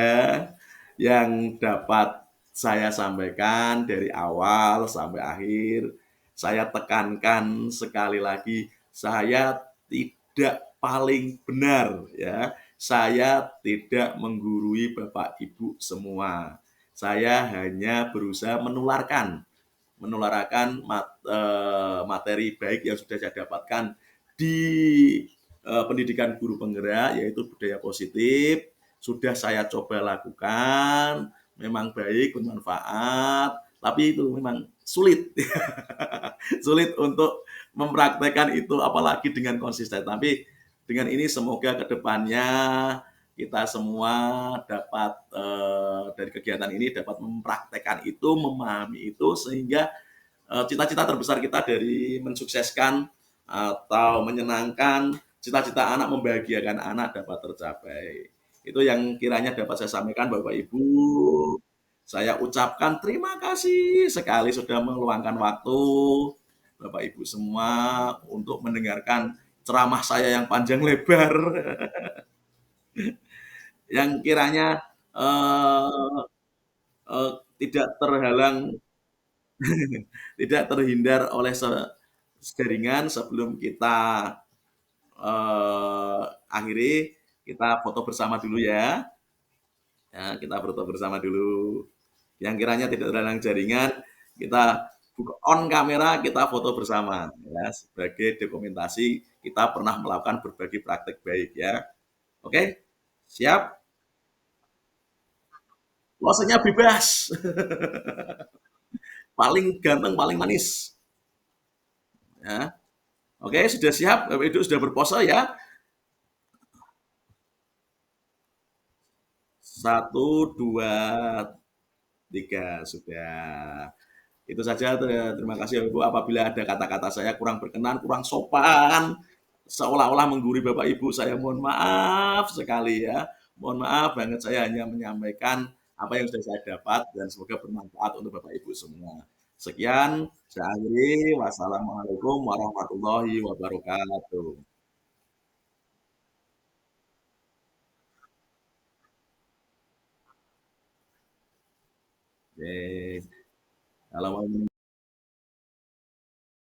yang dapat saya sampaikan dari awal sampai akhir. Saya tekankan sekali lagi, saya tidak paling benar ya. saya tidak menggurui Bapak Ibu semua. Saya hanya berusaha menularkan materi baik yang sudah saya dapatkan di pendidikan guru penggerak, yaitu budaya positif. Sudah saya coba lakukan, memang baik, bermanfaat, tapi itu memang sulit. Sulit untuk mempraktekkan itu, apalagi dengan konsisten. Tapi dengan ini semoga kedepannya kita semua dapat dari kegiatan ini dapat mempraktekkan itu, memahami itu, sehingga cita-cita terbesar kita dari mensukseskan atau menyenangkan cita-cita anak, membahagiakan anak dapat tercapai. Itu yang kiranya dapat saya sampaikan Bapak Ibu. Saya ucapkan terima kasih sekali sudah meluangkan waktu Bapak Ibu semua untuk mendengarkan ceramah saya yang panjang lebar, yang kiranya eh, eh, tidak terhalang, tidak terhindar oleh jaringan. Sebelum kita akhiri, kita foto bersama dulu ya. Ya, kita foto bersama dulu. Yang kiranya tidak terhalang jaringan, kita buka on kamera, kita foto bersama ya sebagai dokumentasi kita pernah melakukan berbagai praktek baik ya. Oke? Siap? Pulosenya bebas. Paling ganteng, paling manis. Ya. Oke, sudah siap? Bapak Ibu sudah berpose ya? Satu, dua, tiga, sudah. Itu saja, terima kasih Ibu. Apabila ada kata-kata saya kurang berkenan, kurang sopan, seolah-olah menggurui Bapak Ibu, saya mohon maaf sekali ya. Mohon maaf banget, saya hanya menyampaikan apa yang sudah saya dapat dan semoga bermanfaat untuk Bapak Ibu semua. Sekian, saya akhiri. Wassalamualaikum warahmatullahi wabarakatuh. Oke, kalau mau